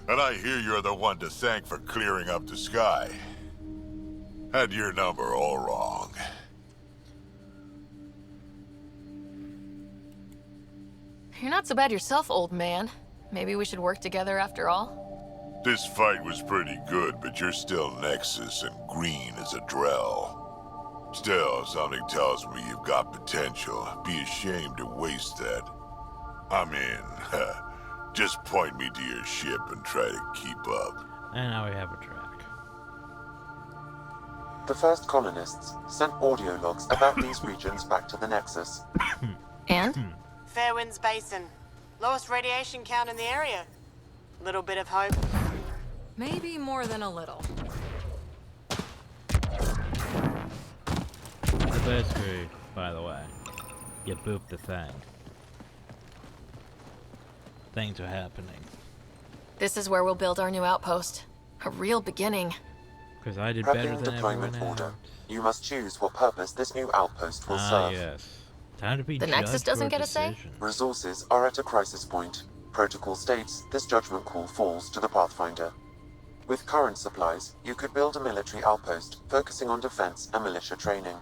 H: And I hear you're the one to thank for clearing up the sky. Had your number all wrong.
D: You're not so bad yourself, old man. Maybe we should work together after all?
H: This fight was pretty good, but you're still Nexus and green as a Drell. Still, something tells me you've got potential. Be ashamed to waste that. I mean, just point me to your ship and try to keep up.
A: And now we have a track.
C: The first colonists sent audio logs about these regions back to the Nexus.
D: And?
I: Fairwinds Basin. Lowest radiation count in the area. Little bit of hope.
D: Maybe more than a little.
A: The best food, by the way. You boop the thing. Things are happening.
D: This is where we'll build our new outpost. A real beginning.
A: Because I did better
C: Prepping
A: than
C: deployment
A: everyone
C: order.
A: else.
C: You must choose what purpose this new outpost will serve.
A: Yes. Time to be
D: The Nexus
A: judged
D: doesn't
A: for
D: get a say?
A: decision.
C: Resources are at a crisis point. Protocol states this judgment call falls to the Pathfinder. With current supplies, you could build a military outpost, focusing on defense and militia training.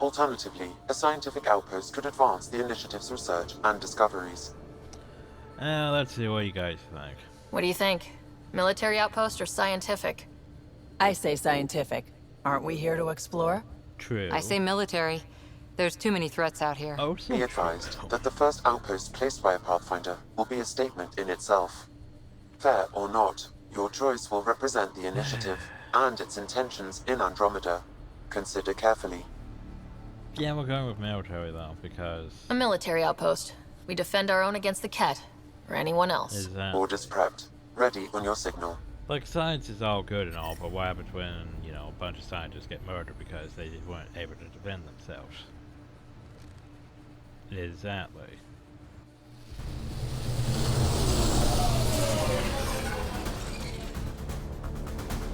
C: Alternatively, a scientific outpost could advance the initiative's research and discoveries.
A: Let's see what you guys think.
D: What do you think? Military outpost or scientific?
E: I say scientific. Aren't we here to explore?
A: True.
B: I say military. There's too many threats out here.
A: Oh, so
C: Be advised that the first outpost placed by a Pathfinder will be a statement in itself. Fair or not, your choice will represent the initiative and its intentions in Andromeda. Consider carefully.
A: Yeah, we're going with military though, because
D: A military outpost. We defend our own against the Ket, or anyone else.
A: is that
C: Orders prepped. Ready on your signal.
A: like science is all good and all, but what happens when, you know, a bunch of scientists get murdered because they weren't able to defend themselves? Exactly.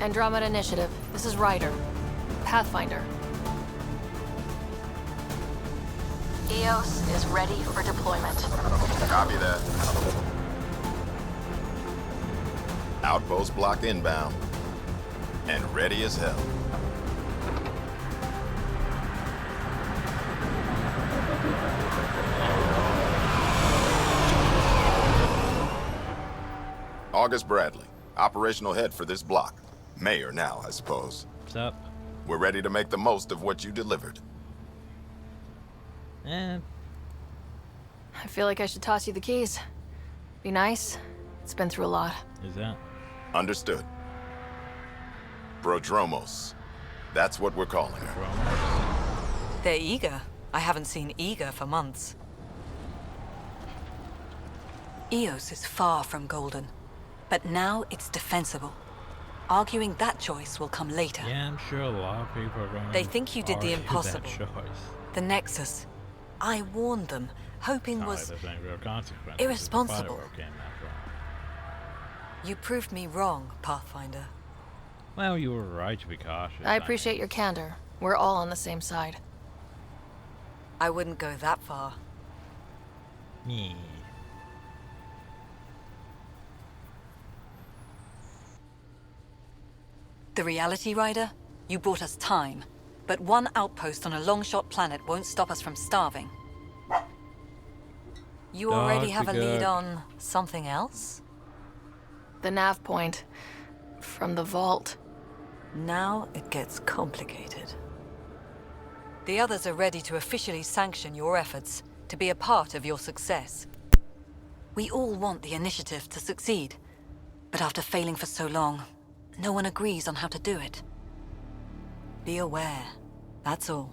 D: Andromeda Initiative. This is Ryder. Pathfinder. EOS is ready for deployment.
J: Copy that. Outpost block inbound. And ready as hell. August Bradley, operational head for this block. Mayor now, I suppose.
A: What's up?
J: We're ready to make the most of what you delivered.
A: And
D: I feel like I should toss you the keys. Be nice. It's been through a lot.
A: is that
J: Understood. Prodromos. That's what we're calling her.
K: They're eager. I haven't seen eager for months. EOS is far from golden, but now it's defensible. Arguing that choice will come later.
A: Yeah, I'm sure a lot of people are going
K: They think you did the
A: argue
K: impossible.
A: that choice.
K: The Nexus. I warned them, hoping
A: Not like
K: was
A: there's any real consequences. It's a
K: irresponsible.
A: firework game after all.
K: You proved me wrong, Pathfinder.
A: Well, you were right to be cautious.
D: I appreciate your candor. We're all on the same side.
K: I wouldn't go that far.
A: Me.
K: The Reality Rider? You bought us time. But one outpost on a long-shot planet won't stop us from starving. You already have a lead on something else?
D: The nav point. From the vault.
K: Now it gets complicated. The others are ready to officially sanction your efforts, to be a part of your success. We all want the initiative to succeed, but after failing for so long, no one agrees on how to do it. Be aware, that's all.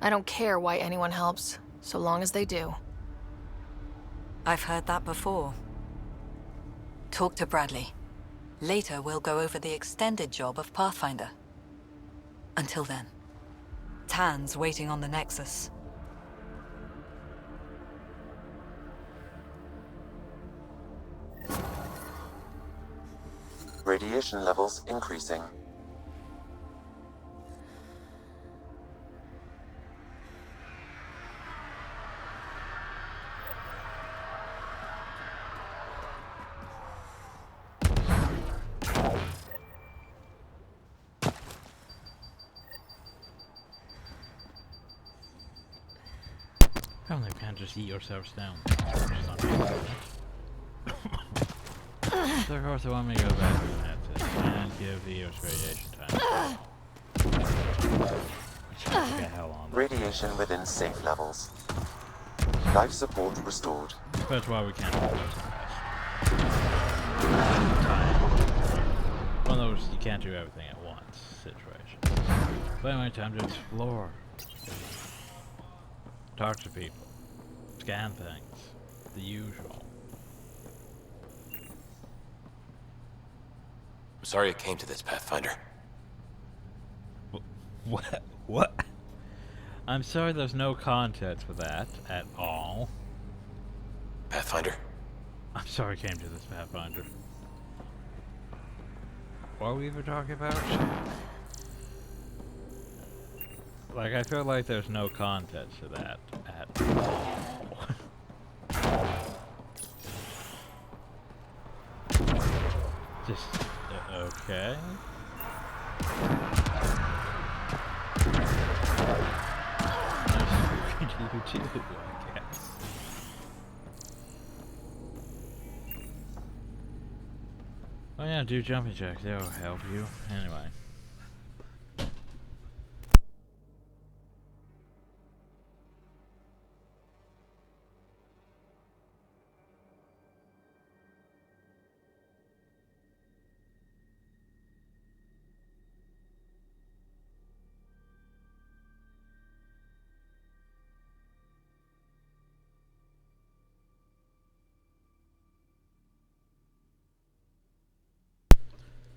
D: I don't care why anyone helps, so long as they do.
K: I've heard that before. Talk to Bradley. Later, we'll go over the extended job of Pathfinder. Until then, Tan's waiting on the Nexus.
C: Radiation levels increasing.
A: Apparently you can't just eat yourselves down. So of course they want me to go back to the Nexus and give Eos radiation time. Which takes a hell on.
C: Radiation within safe levels. Life support restored.
A: That's why we can't do those One of those you can't do everything at once situations. But anyway, time to explore. Talk to people. Scan things. The usual.
L: I'm sorry it came to this, Pathfinder.
A: What? What? I'm sorry there's no context for that at all.
L: Pathfinder?
A: I'm sorry it came to this, Pathfinder. What are we even talking about? Like, I feel like there's no context to that at all. Just, okay. You too, I guess. Oh yeah, do jumping jacks, that'll help you. Anyway.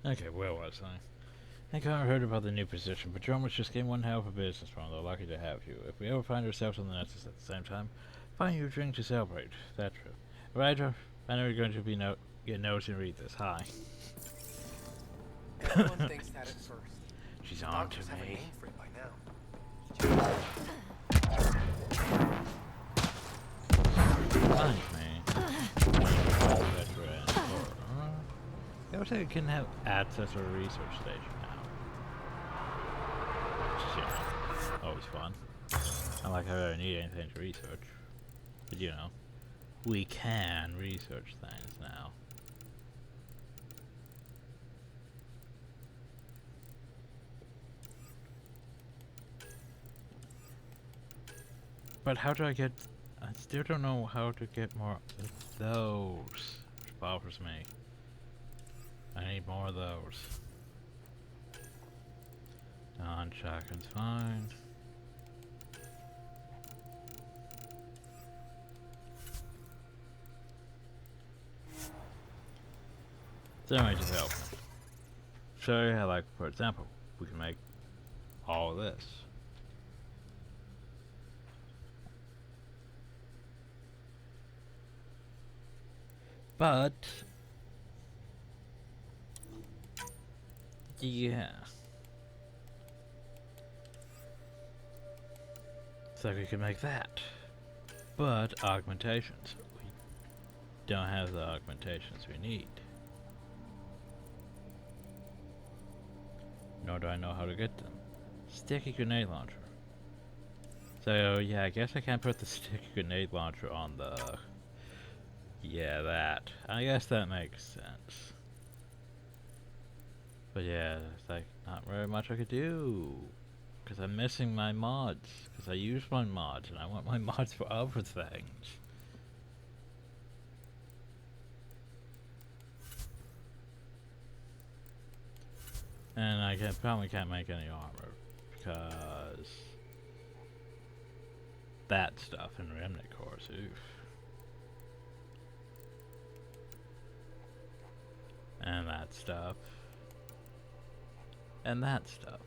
A: Okay, where was I? I haven't heard about the new position, but John was just getting one hell of a business from. They're lucky to have you. If we ever find ourselves on the Nexus at the same time, find you a drink to celebrate. That's true. Ryder, I know you're going to be get notes and read this. Hi.
M: Everyone thinks that at first.
A: She's on to
M: Have a
A: me.
M: name for it by now.
A: Thanks, man. I would say it can have access to a research station now. Which is, you know, always fun. Not like I really need anything to research. But you know, we can research things now. But how do I get... I still don't know how to get more of those. Which bothers me. I need more of those. Non-shotgun's fine. Semi development. Show you how, like, for example, we can make all this. But yeah. So we can make that. But augmentations. We don't have the augmentations we need. Nor do I know how to get them. Sticky grenade launcher. So yeah, I guess I can't put the sticky grenade launcher on the... Yeah, that. I guess that makes sense. But yeah, it's like not very much I could do. Because I'm missing my mods. Because I use my mods and I want my mods for other things. And I probably can't make any armor. Because that stuff in Remnant cores, oof. And that stuff. And that stuff.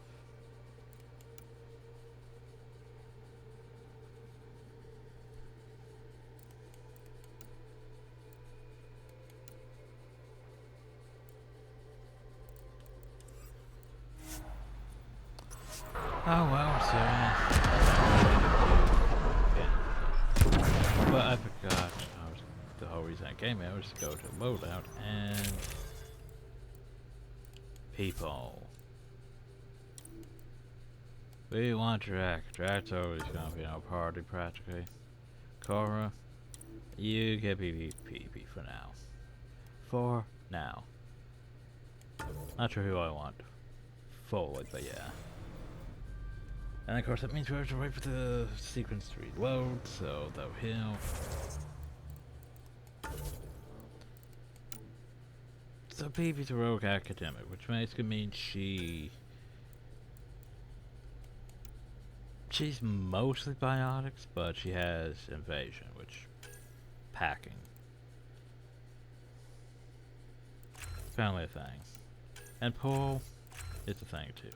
A: Oh well, so yeah. But I forgot the whole reason I came here was to go to loadout and people. We want Drac. Drac's always gonna be our party practically. Cora, you get PvP for now. For now. Not sure who I want forward, but yeah. And of course that means we have to wait for the sequence to reload, so that'll help. So PvP's a rogue academic, which basically means she's mostly biotics, but she has invasion, which packing. Apparently a thing. And pull, it's a thing too.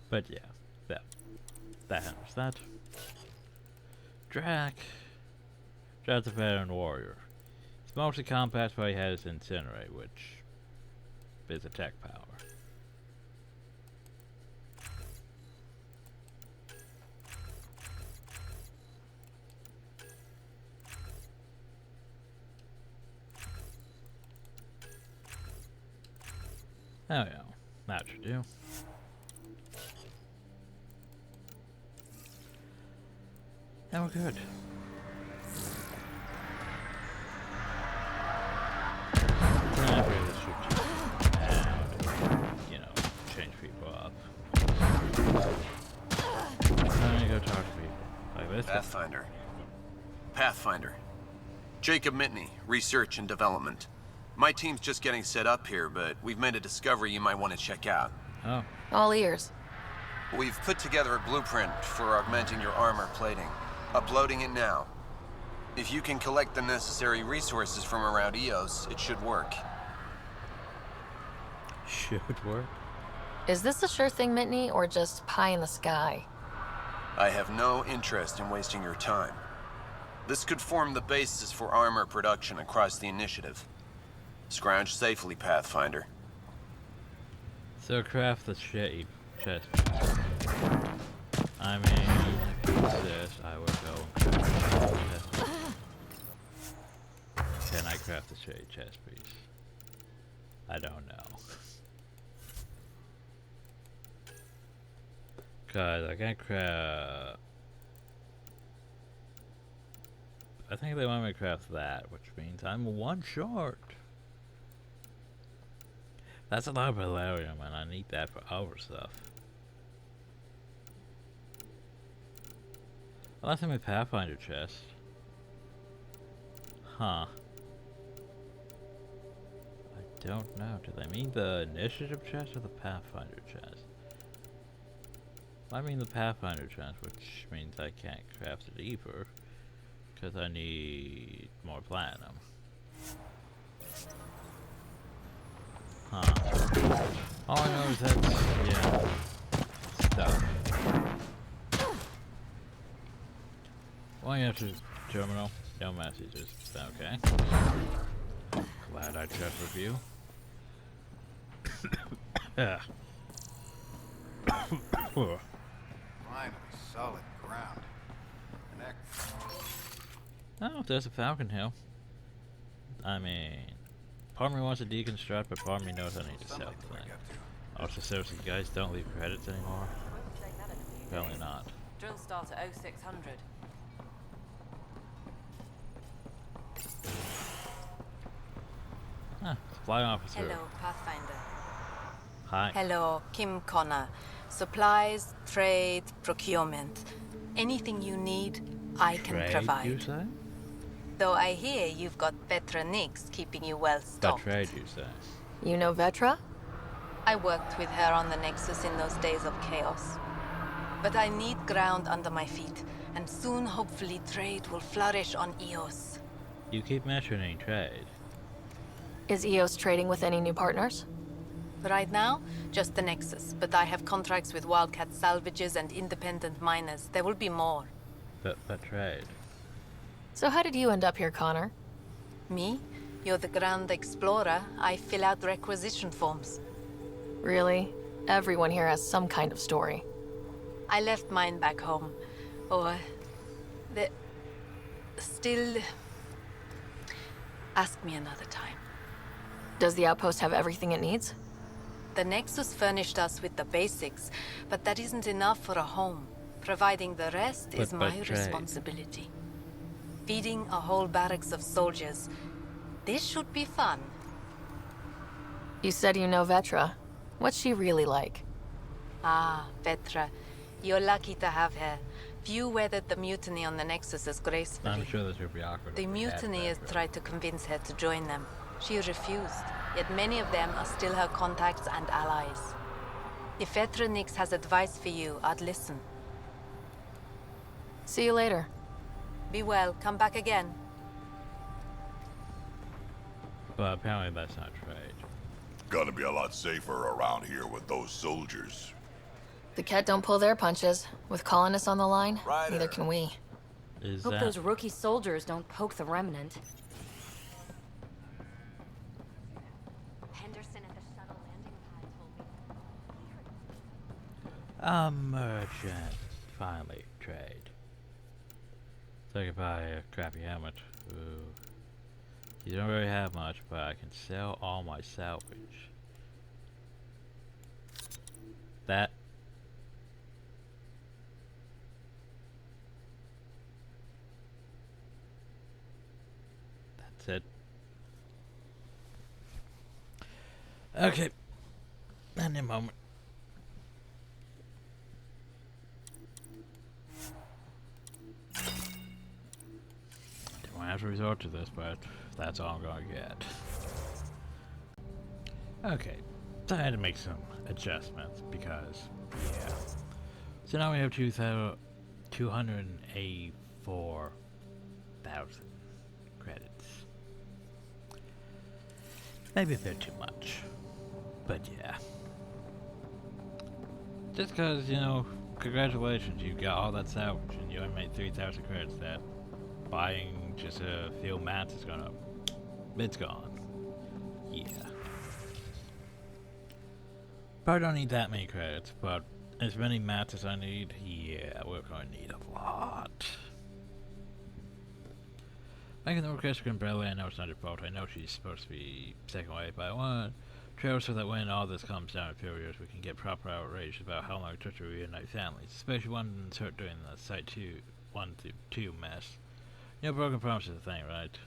A: But yeah, that handles that. Drak's a veteran warrior. He's mostly compact, but he has Incinerate, which is attack power. Oh yeah, that should do. And we're good. And, you know, change people up. Let me go talk to people. Like this.
N: Pathfinder. Jacob Mitney, Research and Development. My team's just getting set up here, but we've made a discovery you might want to check out.
A: Oh.
D: All ears.
N: We've put together a blueprint for augmenting your armor plating. Uploading it now. If you can collect the necessary resources from around EOS, it should work.
A: Should work?
D: Is this a sure thing, Mitney, or just pie in the sky?
N: I have no interest in wasting your time. This could form the basis for armor production across the initiative. Scrounge safely, Pathfinder.
A: So craft the shitty chest. I mean, this, I would go and craft the chest piece. Can I craft the shitty chest piece? I don't know. Cause I can't craft... I think they want me to craft that, which means I'm one short. That's a lot of Valerium, and I need that for our stuff. Unless I'm a Pathfinder chest. Huh. I don't know. Do they mean the initiative chest or the Pathfinder chest? I mean the Pathfinder chest, which means I can't craft it either. Because I need more platinum. Huh. All I know is that's, yeah, stuff. Well, you have to terminal. No messages. Okay. Glad I checked with you.
O: Finally, solid ground.
A: Oh, there's a Falcon Hill. I mean, part of me wants to deconstruct, but part of me knows I need to sell the thing. Also, seriously, you guys don't leave credits anymore? Apparently not.
E: Drill start at 0600.
A: Ah, supply officer.
K: Hello, Pathfinder.
A: Hi.
K: Hello, Kim Connor. Supplies, trade, procurement. Anything you need, I can
A: Trade,
K: provide.
A: you say?
K: Though I hear you've got Vetra Nix keeping you well stocked.
A: Trade, you say?
D: You know Vetra?
K: I worked with her on the Nexus in those days of chaos. But I need ground under my feet, and soon, hopefully, trade will flourish on Eos.
A: You keep mentioning trade.
D: Is EOS trading with any new partners?
K: Right now, just the Nexus, but I have contracts with Wildcat salvages and independent miners. There will be more.
A: But trade.
D: So how did you end up here, Connor?
K: Me? You're the Grand Explorer. I fill out requisition forms.
D: Really? Everyone here has some kind of story.
K: I left mine back home. Or... Still... Ask me another time.
D: Does the outpost have everything it needs?
K: The Nexus furnished us with the basics, but that isn't enough for a home. Providing the rest is my responsibility. Feeding a whole barracks of soldiers. This should be fun.
D: You said you know Vetra. What's she really like?
K: Ah, Vetra. You're lucky to have her. Few weathered the mutiny on the Nexus as gracefully.
A: I'm sure this would be awkward.
K: The mutineers tried to convince her to join them. She refused, yet many of them are still her contacts and allies. If Vetra Nix has advice for you, I'd listen.
D: See you later.
K: Be well, come back again.
A: But apparently that's not trade.
H: Gonna be a lot safer around here with those soldiers.
D: The Ket don't pull their punches. With colonists on the line, neither can we.
G: Hope those rookie soldiers don't poke the remnant. Henderson at the shuttle landing pad told me.
A: A merchant. Finally, trade. So I could buy a crappy helmet. Ooh. You don't really have much, but I can sell all my salvage. That's it. Okay. And a moment. Don't have to resort to this, but that's all I'm going to get. Okay. So I had to make some adjustments because, yeah. So now we have 284,000 credits. Maybe a bit too much. But yeah. Just because, you know, congratulations, you got all that salvage and you only made 3,000 credits. That buying just a few mats is gonna... It's gone. Yeah. Probably don't need that many credits, but as many mats as I need, yeah, we're gonna need a lot. Making the orchestra umbrella, I know it's not your fault. I know she's supposed to be second away, but I want trail so that when all this comes down in a few years, we can get proper outrage about how long it took to reunite families, especially one hurt during the Site 1 through 2 mess. You know, broken promise is a thing, right?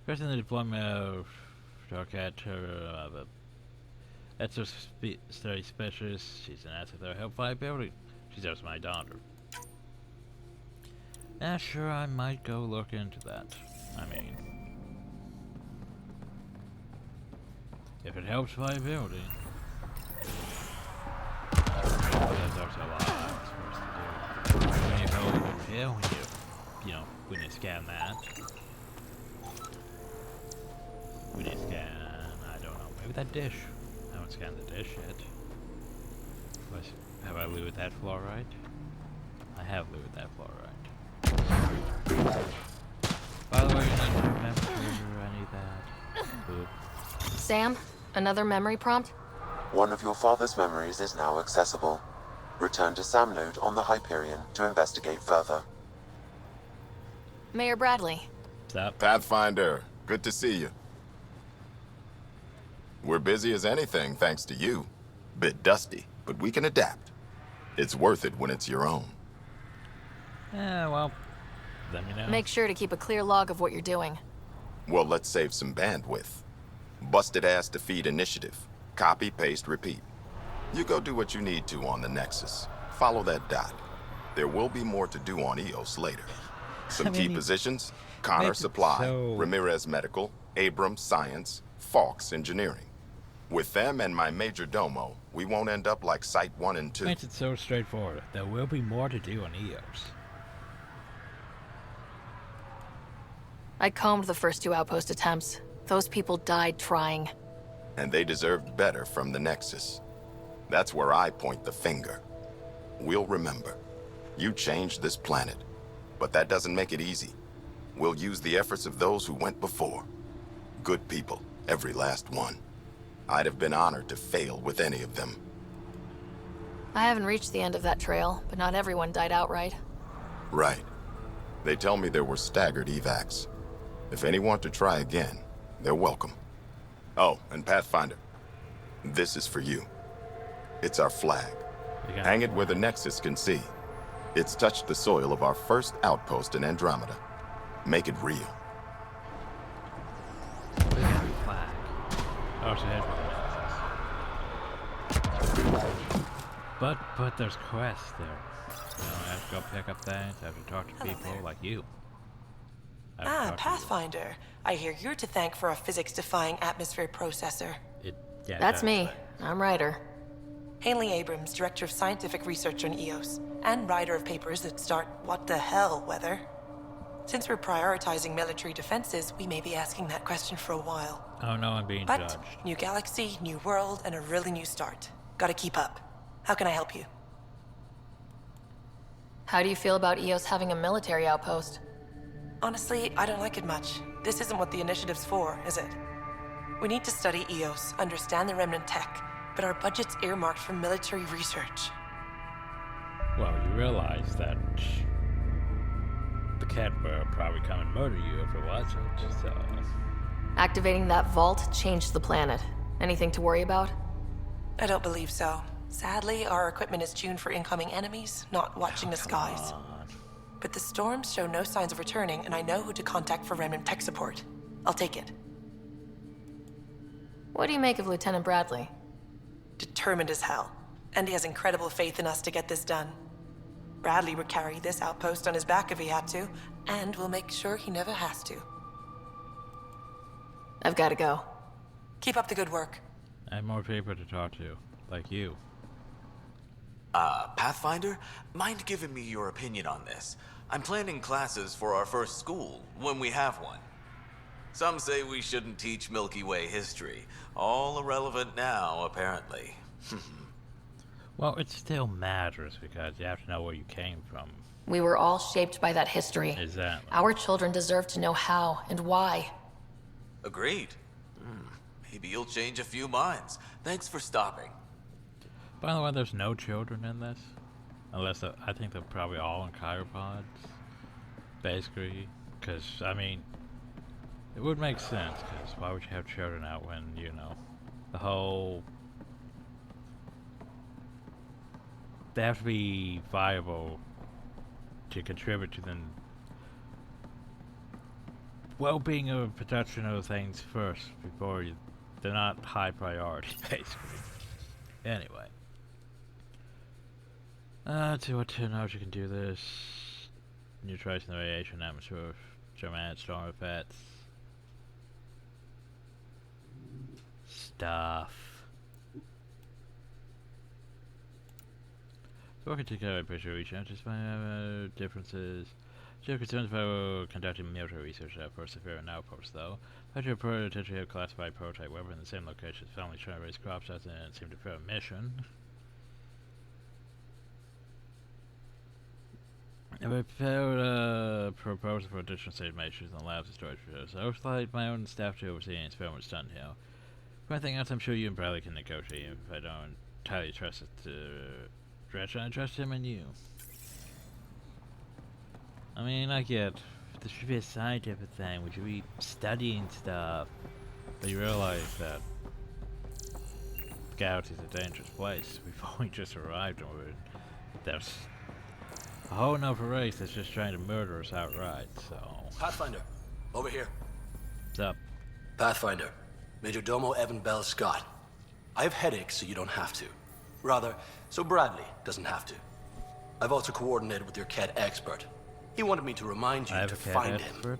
A: First in the deployment of Darkat, the Etzer study specialist, she's an asset that will help fight building. She's also my daughter. Yeah, sure, I might go look into that. I mean, if it helps fight building. There's also a lot I was supposed to do. Can you hold over here when you you know, we need to scan that. We need to scan, I don't know, maybe that dish. I haven't scanned the dish yet. Have I looted that floor right? I have looted that floor right. By the way, you need to remember, I need that. Boop.
D: Sam, another memory prompt?
C: One of your father's memories is now accessible. Return to Sam node on the Hyperion to investigate further.
D: Mayor Bradley.
A: What's up?
J: Pathfinder, good to see you. We're busy as anything thanks to you. Bit dusty, but we can adapt. It's worth it when it's your own.
A: Yeah, well, let me know.
D: Make sure to keep a clear log of what you're doing.
J: Well, let's save some bandwidth. Busted ass defeat initiative. Copy, paste, repeat. You go do what you need to on the Nexus. Follow that dot. There will be more to do on EOS later. Some key positions: Connor Supply, Ramirez Medical, Abrams Science, Fawkes Engineering. With them and my major domo, we won't end up like Site 1 and 2.
A: Makes it so straightforward. There will be more to do on EOS.
D: I combed the first 2 outpost attempts. Those people died trying.
J: And they deserved better from the Nexus. That's where I point the finger. We'll remember. You changed this planet. But that doesn't make it easy. We'll use the efforts of those who went before. Good people, every last one. I'd have been honored to fail with any of them.
D: I haven't reached the end of that trail, but not everyone died outright.
J: Right. They tell me there were staggered evacs. If any want to try again, they're welcome. Oh, and Pathfinder, this is for you. It's our flag. Hang it where the Nexus can see. It's touched the soil of our first outpost in Andromeda. Make it real.
A: Flag. Oh, it's ahead for the But there's quests there. You know, I have to go pick up things, I have to talk to people like you.
E: Pathfinder. I hear you're to thank for a physics-defying atmosphere processor.
D: That's me. I'm Ryder.
E: Haley Abrams, Director of Scientific Research on EOS, and writer of papers that start what the hell weather. Since we're prioritizing military defenses, we may be asking that question for a while.
A: Oh no, I'm being
E: But
A: judged.
E: new galaxy, new world, and a really new start. Gotta keep up. How can I help you?
D: How do you feel about EOS having a military outpost?
E: Honestly, I don't like it much. This isn't what the initiative's for, is it? We need to study EOS, understand the remnant tech, but our budget's earmarked for military research.
A: Well, you realize that the cat would probably come and murder you if it wasn't, so...
D: Activating that vault changed the planet. Anything to worry about?
E: I don't believe so. Sadly, our equipment is tuned for incoming enemies, not watching the skies. But the storms show no signs of returning, and I know who to contact for remnant tech support. I'll take it.
D: What do you make of Lieutenant Bradley?
E: Determined as hell. And he has incredible faith in us to get this done. Bradley would carry this outpost on his back if he had to, and we'll make sure he never has to.
D: I've got to go.
E: Keep up the good work.
A: I have more people to talk to, like you.
P: Pathfinder, mind giving me your opinion on this? I'm planning classes for our first school, when we have one. Some say we shouldn't teach Milky Way history. All irrelevant now, apparently.
A: Well, it still matters because you have to know where you came from.
D: We were all shaped by that history.
A: Exactly.
D: Our children deserve to know how and why.
P: Agreed. Maybe you'll change a few minds. Thanks for stopping.
A: By the way, there's no children in this. Unless, I think they're probably all in chiropods. Basically. Because, I mean, it would make sense. Because why would you have children out when, you know, the whole... They have to be viable to contribute to the well-being of production of things first before you... They're not high priority, basically. Anyway. Let's see what technology can do this. Neutralizing the radiation atmosphere, German storm effects. Stuff. So working together, picture each anticipate differences. Still concerned about conducting military research at Persevere Outpost, though. Had your potentially have classified prototype weapon in the same location as family trying to raise crops doesn't seem to fail a mission. I prepared proposal for additional stage measures in the labs and storage facilities. I would like my own staff to oversee any experiments done here. For anything else, I'm sure you and Bradley can negotiate if I don't entirely trust it to Dredge. I trust him and you. I mean, I get this should be a scientific thing. We should be studying stuff. But you realize that the galaxy is a dangerous place. We've only just arrived and there's a whole nother race that's just trying to murder us outright, so...
Q: Pathfinder, over here.
A: What's up?
Q: Pathfinder, Major Domo Evan Bell Scott. I have headaches so you don't have to. Rather, so Bradley doesn't have to. I've also coordinated with your CAD expert. He wanted me to remind you to find him.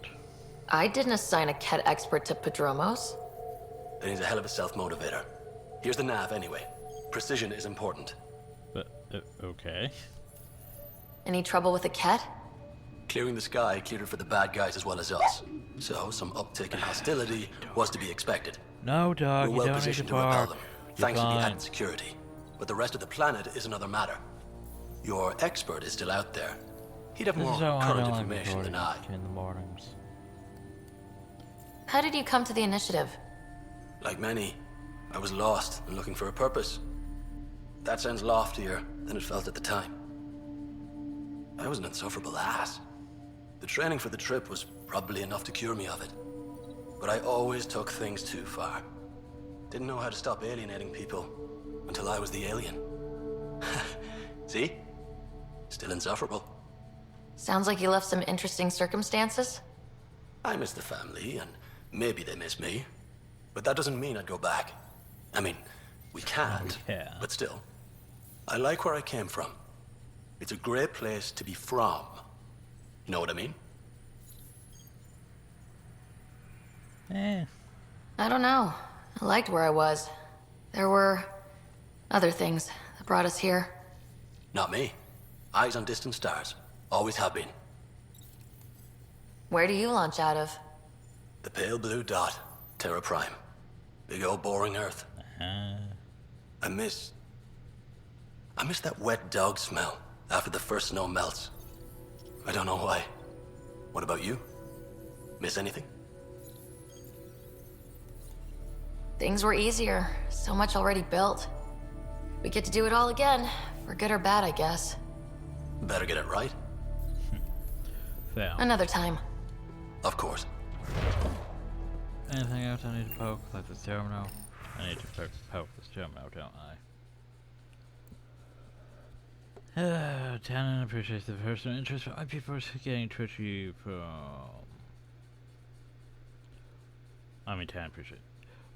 D: I didn't assign a CAD expert to Padromos.
Q: Then he's a hell of a self-motivator. Here's the nav anyway. Precision is important.
A: But, okay.
D: Any trouble with the CAD?
Q: Clearing the sky cleared it for the bad guys as well as us. So, some uptick in hostility was to be expected.
A: No, dog,
Q: We're well positioned to repel them, thanks to the added security. But the rest of the planet is another matter. Your expert is still out there. He'd have more current information than I.
A: In the mornings.
D: How did you come to the initiative?
Q: Like many, I was lost and looking for a purpose. That sounds loftier than it felt at the time. I was an insufferable ass. The training for the trip was probably enough to cure me of it. But I always took things too far. Didn't know how to stop alienating people until I was the alien. See? Still insufferable.
D: Sounds like you left some interesting circumstances.
Q: I miss the family, and maybe they miss me. But that doesn't mean I'd go back. I mean, we can't, but still. I like where I came from. It's a great place to be from. You know what I mean?
D: I don't know. I liked where I was. There were other things that brought us here.
Q: Not me. Eyes on distant stars. Always have been.
D: Where do you launch out of?
Q: The pale blue dot. Terra Prime. Big old boring Earth. I miss that wet dog smell after the first snow melts. I don't know why. What about you? Miss anything?
D: Things were easier. So much already built. We get to do it all again. For good or bad, I guess.
Q: Better get it right.
A: Fair.
D: Another time.
Q: Of course.
A: Anything else I need to poke? Like this terminal? I need to poke this terminal, don't I? Tannen appreciates the personal interest, but people are getting twitchy from... I mean, Tannen appreciates.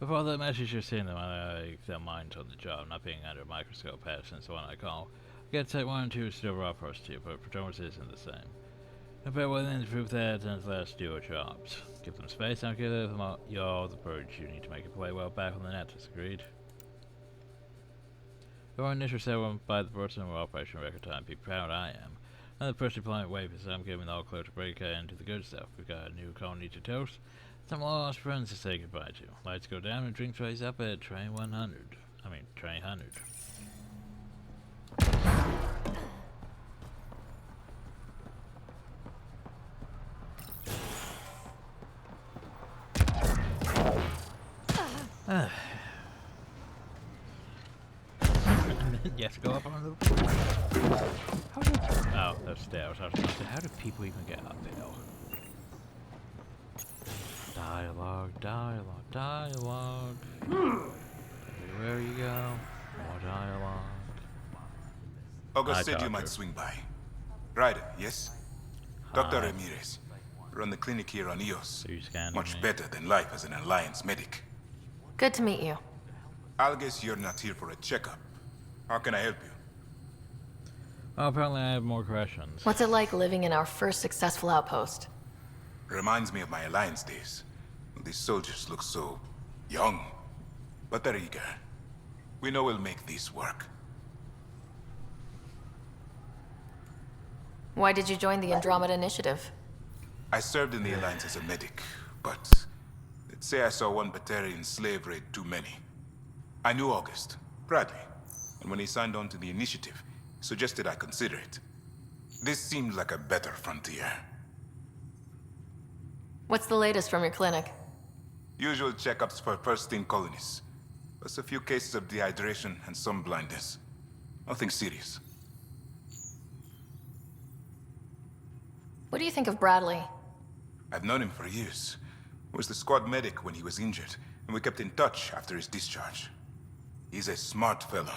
A: Before the message you're seeing them, I like their minds on the job, not being under a microscope past since the one I call. I get Type 1 and 2 is still raw for us too, but Protomus isn't the same. I bet we're willing to prove that and let us do our jobs. Give them space, and give them all the birds you need to make it play well back on the net, agreed. Our initial set went by the person with Operation Record Time, be proud I am. And the first deployment wave is I'm giving all clear to break into the good stuff. We've got a new colony to toast, some lost friends to say goodbye to. Lights go down and drink trays up at train 100. I mean, train 100. You have to go up on the... Oh, that's stairs. I was going to say, how do people even get up there? Dialogue, dialogue, dialogue. Everywhere you go, more dialogue.
R: August said you might swing by. Ryder, yes? Dr. Ramirez. Run the clinic here on Eos. Much better than life as an Alliance medic.
D: Good to meet you.
R: I'll guess you're not here for a checkup. How can I help you?
A: Well, apparently I have more questions.
D: What's it like living in our first successful outpost?
R: Reminds me of my Alliance days. These soldiers look so... young. But they're eager. We know we'll make this work.
D: Why did you join the Andromeda Initiative?
R: I served in the Alliance as a medic, but let's say I saw one Batarian slave raid too many. I knew August, Bradley, and when he signed on to the initiative, suggested I consider it. This seemed like a better frontier.
D: What's the latest from your clinic?
R: Usual checkups for first-team colonists. Plus a few cases of dehydration and some blindness. Nothing serious.
D: What do you think of Bradley?
R: I've known him for years. Was the squad medic when he was injured, and we kept in touch after his discharge. He's a smart fellow,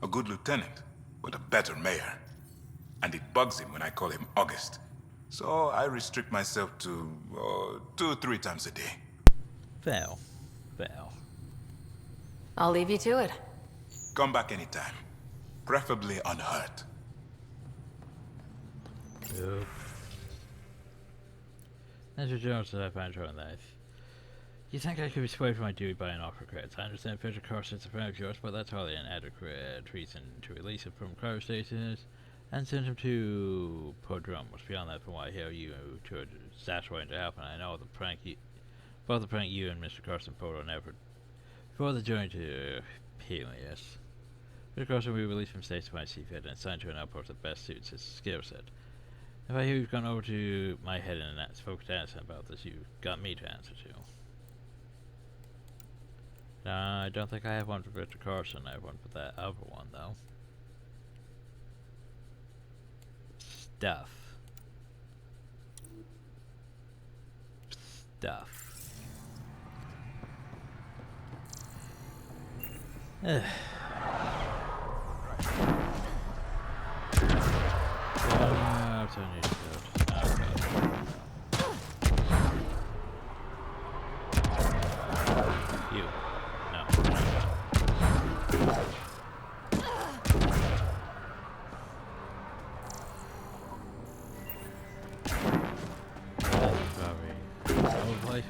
R: a good lieutenant, but a better mayor. And it bugs him when I call him August. So I restrict myself to 2-3 times a day.
A: Fair.
D: I'll leave you to it.
R: Come back anytime. Preferably unhurt.
A: Cool. Mr. Jones said I find her in life. You think I could be swayed from my duty by an offer credits? I understand Fisher Carson's a friend of yours, but that's hardly an adequate reason to release him from cryostasis and send him to Prodromos. Beyond that, from what I hear, you to Sassuai to help, and I know both the prank you and Mr. Carson pulled on effort before the journey to Peleus. Mr. Carson will be released from stasis when I see fit and assigned to an outpost that best suits his skill set. If I hear you've gone over to my head and spoke to Addison about this, you've got me to answer to. I don't think I have one for Mr. Carson. I have one for that other one, though. Stuff.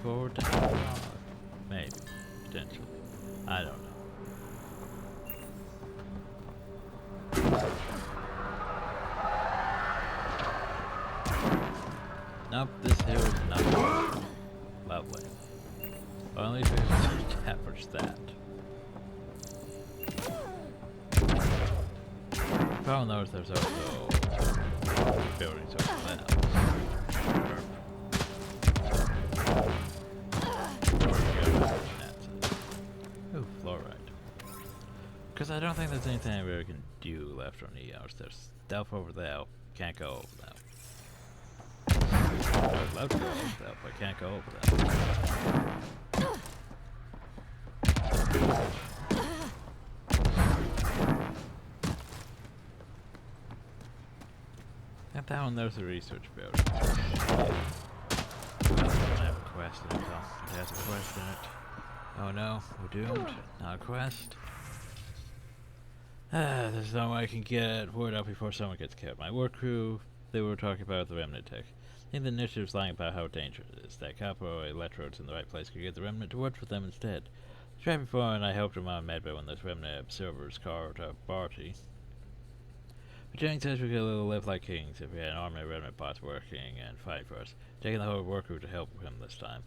A: Forward? Maybe. Potentially. I don't know. Nope, this here is not lovely. Well, at least we have to average that. Problem though is there's also buildings over there. Ooh, fluoride. Because I don't think there's anything I really can do left on Eos. There's stuff over there. Can't go over there. I'd love to go over there, but I can't go over there. And down there's a research building. I have a quest in it though. It has a quest in it. Oh no, we're doomed. Not a quest. There's no way I can get word out before someone gets killed. My work crew, they were talking about the remnant tech. I think the initiative's lying about how dangerous it is. That copper or electrodes in the right place could get the remnant to work for them instead. I tried before and I helped them on Medbay when those remnant observers carved a party. But Jennings says we could live like kings if we had an army of remnant bots working and fighting for us. Taking the whole work crew to help him this time.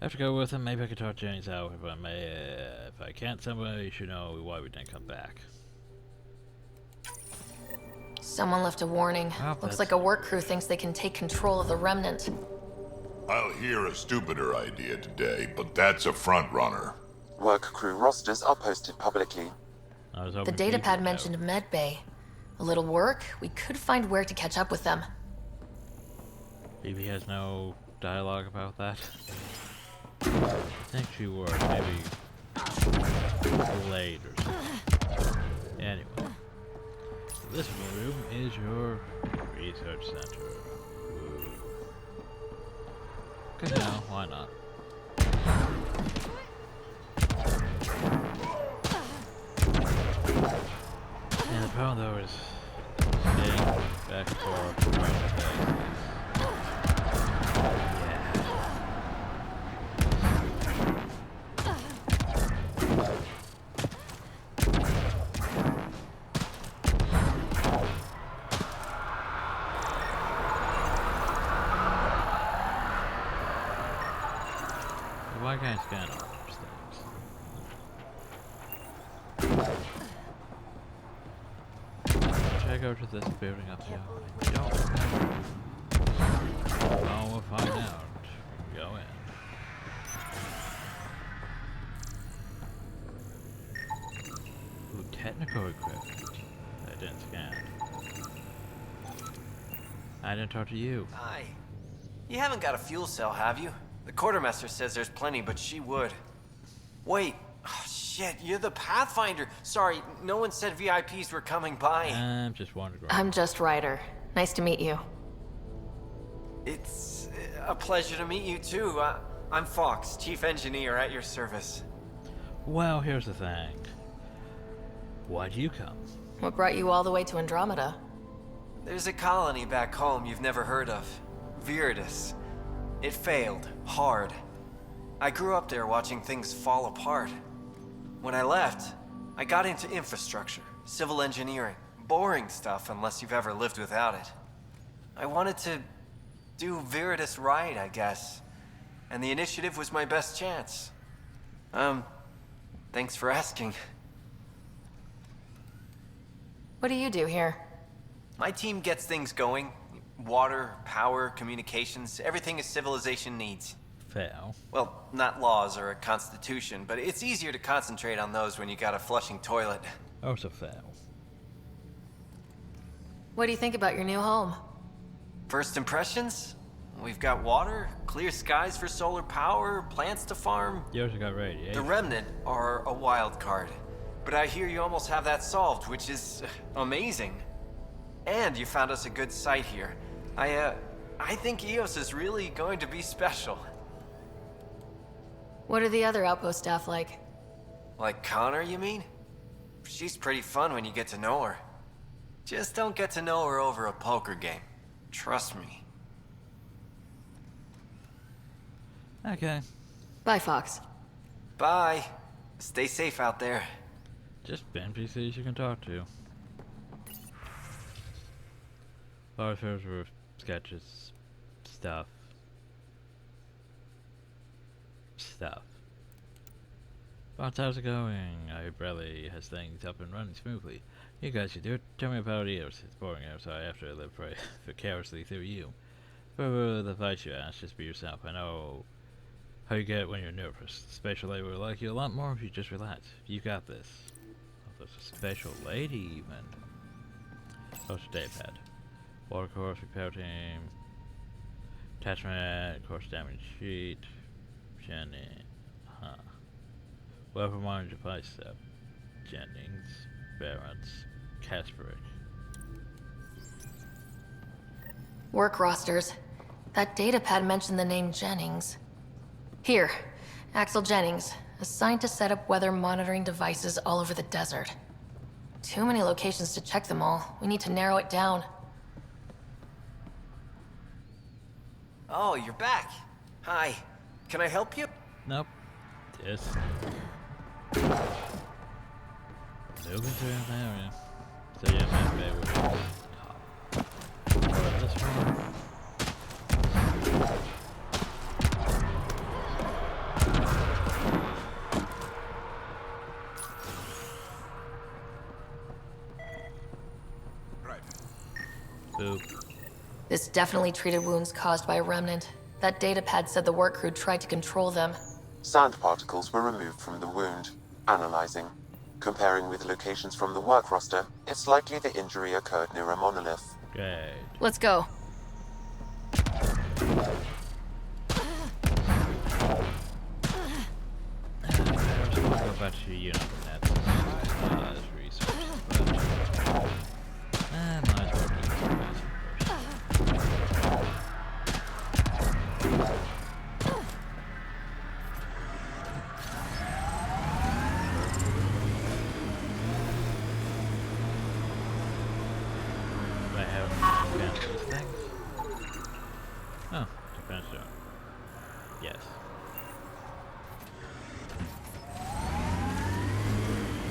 A: I have to go with him. Maybe I could talk Jennings out if I may. If I can't, somebody should know why we didn't come back.
D: Someone left a warning. Looks like a work crew thinks they can take control of the remnant.
H: I'll hear a stupider idea today, but that's a front runner.
C: Work crew rosters are posted publicly.
D: The datapad mentioned Medbay. A little work, we could find where to catch up with them.
A: BB has no dialogue about that. I think she would, maybe late or something. Anyway. This room is your research center. Ooh. Good now, why not? Yeah, the problem though is getting back and forth around the base. I can't scan all those things. Should I go to this building up here? I don't remember. Well, we'll find out. Go in. Ooh, technical equipment. I didn't scan. I didn't talk to you.
S: Hi. You haven't got a fuel cell, have you? The quartermaster says there's plenty, but she would. Wait. Oh, shit, you're the Pathfinder. Sorry, no one said VIPs were coming by.
A: I'm just wondering.
D: I'm just Ryder. Nice to meet you.
S: It's a pleasure to meet you, too. I'm Fox, Chief Engineer at your service.
A: Well, here's the thing. Why'd you come?
D: What brought you all the way to Andromeda?
S: There's a colony back home you've never heard of. Viridis. It failed. Hard. I grew up there watching things fall apart. When I left, I got into infrastructure, civil engineering. Boring stuff unless you've ever lived without it. I wanted to do Viridis right, I guess. And the initiative was my best chance. Thanks for asking.
D: What do you do here?
S: My team gets things going. Water, power, communications, everything a civilization needs.
A: Fail.
S: Well, not laws or a constitution, but it's easier to concentrate on those when you got a flushing toilet.
A: Also fail.
D: What do you think about your new home?
S: First impressions? We've got water, clear skies for solar power, plants to farm.
A: You also got radiation.
S: The Remnant are a wild card. But I hear you almost have that solved, which is amazing. And you found us a good site here. I think EOS is really going to be special.
D: What are the other outpost staff like?
S: Like Connor, you mean? She's pretty fun when you get to know her. Just don't get to know her over a poker game. Trust me.
A: Okay.
D: Bye, Fox.
S: Bye. Stay safe out there.
A: Just NPCs you can talk to. Photos were sketches. Stuff. Boss, how's it going? I hope Bradley has things up and running smoothly. You guys should do it. Tell me about EOS. It's boring, so I have to live vicariously through you. For the advice you ask, just be yourself. I know how you get when you're nervous. The special lady will like you a lot more if you just relax. You got this. Oh, there's a special lady even. Oh, it's a LPed. Water course, repair team. Attachment, course damage sheet. Jenny. Huh. Weapon monitor device step. Jennings. Barrett's. Kasperick.
D: Work rosters. That datapad mentioned the name Jennings. Here, Axel Jennings, assigned to set up weather monitoring devices all over the desert. Too many locations to check them all. We need to narrow it down.
S: Oh, you're back. Hi. Can I help you?
A: Nope. Yes. Moving to an area. So yeah, my bay would be top. Or this one. Boop.
D: This definitely treated wounds caused by a remnant. That datapad said the work crew tried to control them.
C: Sand particles were removed from the wound. Analyzing. Comparing with locations from the work roster, it's likely the injury occurred near a monolith.
A: Great.
D: Let's go.
A: I'll go back to you know as research, but might as well do some basic Do I have scanned these things? Oh, defense zone. Yes.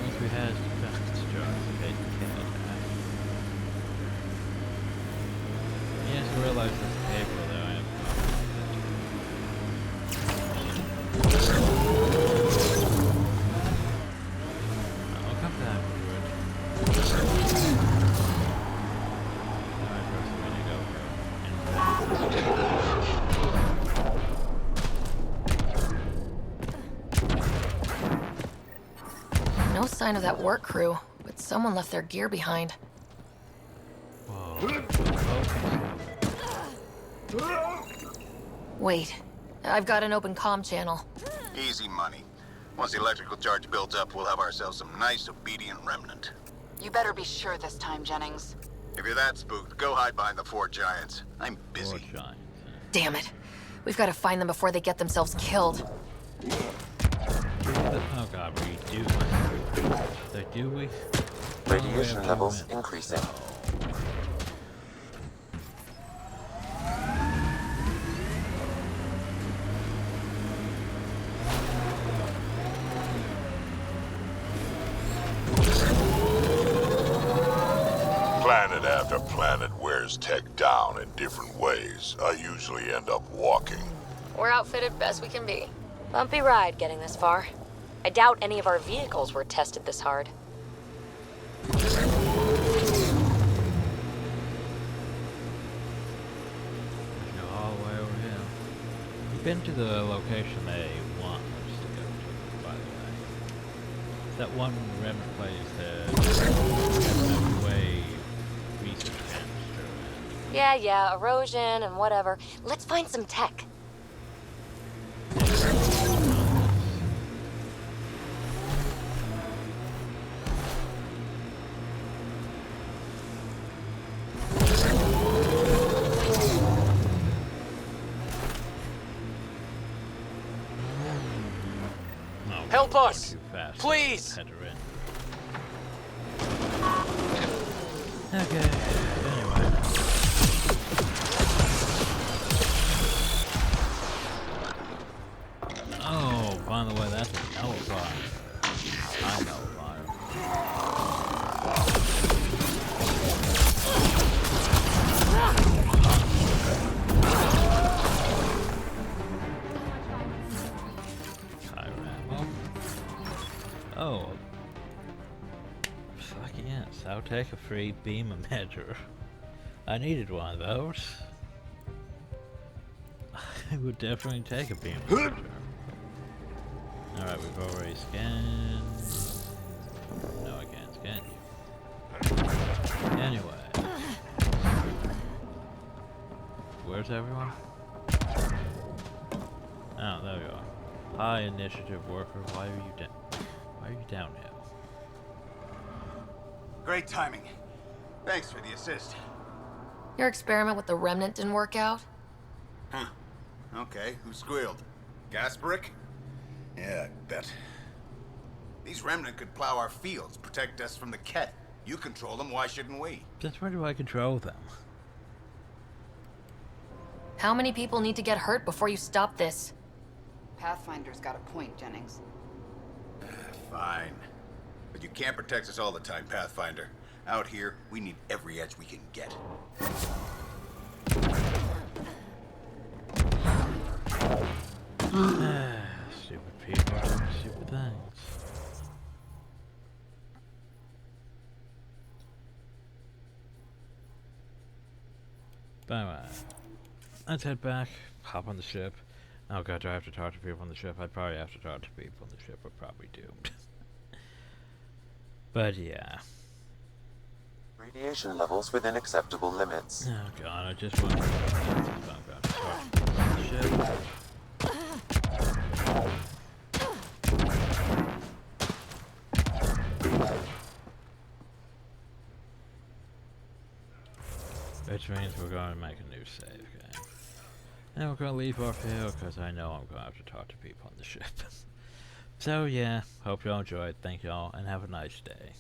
A: Once we had defense charge, okay, yes, I realize this paper though I have
D: sign of that work crew, but someone left their gear behind.
A: Whoa.
D: Wait, I've got an open comm channel.
T: Easy money. Once the electrical charge builds up, we'll have ourselves some nice, obedient remnant.
B: You better be sure this time, Jennings.
T: If you're that spooked, go hide behind the 4 giants. I'm busy.
A: 4 giants.
D: Damn it. We've got to find them before they get themselves killed.
A: Oh god, we do. Do we?
C: Radiation levels increasing.
H: Planet after planet wears tech down in different ways. I usually end up walking.
F: We're outfitted best we can be. Bumpy ride getting this far. I doubt any of our vehicles were tested this hard.
A: Been to the location they want us to go to, by the way. That one remnant place had way research canister.
F: Yeah, erosion and whatever. Let's find some tech.
S: Help us! Please!
A: Okay, anyway. Oh, by the way, that's a nullifier. I nullifier. Oh. Fuck yes, I'll take a free beam emitter. I needed one of those. I would definitely take a beam emitter. Alright, we've already scanned. No, I can't scan you. Anyway. Where's everyone? Oh, there we are. High initiative worker, why are you down? Why are you down here?
T: Great timing. Thanks for the assist.
D: Your experiment with the remnant didn't work out?
T: Huh. Okay, who squealed? Gas brick? Yeah, I bet. These remnant could plow our fields, protect us from the Ket. You control them, why shouldn't we?
A: Just where do I control them?
D: How many people need to get hurt before you stop this?
B: Pathfinder's got a point, Jennings.
T: Fine. But you can't protect us all the time, Pathfinder. Out here, we need every edge we can get.
A: Stupid people, stupid things. But anyway, let's head back, hop on the ship. Oh god, do I have to talk to people on the ship? I'd probably have to talk to people on the ship. We're probably doomed. But yeah.
C: Radiation levels within acceptable limits.
A: Oh god, I just want to talk to people on the ship. Which means we're going to make a new save game. And we're going to leave off here because I know I'm going to have to talk to people on the ship. So yeah, hope y'all enjoyed. Thank y'all and have a nice day.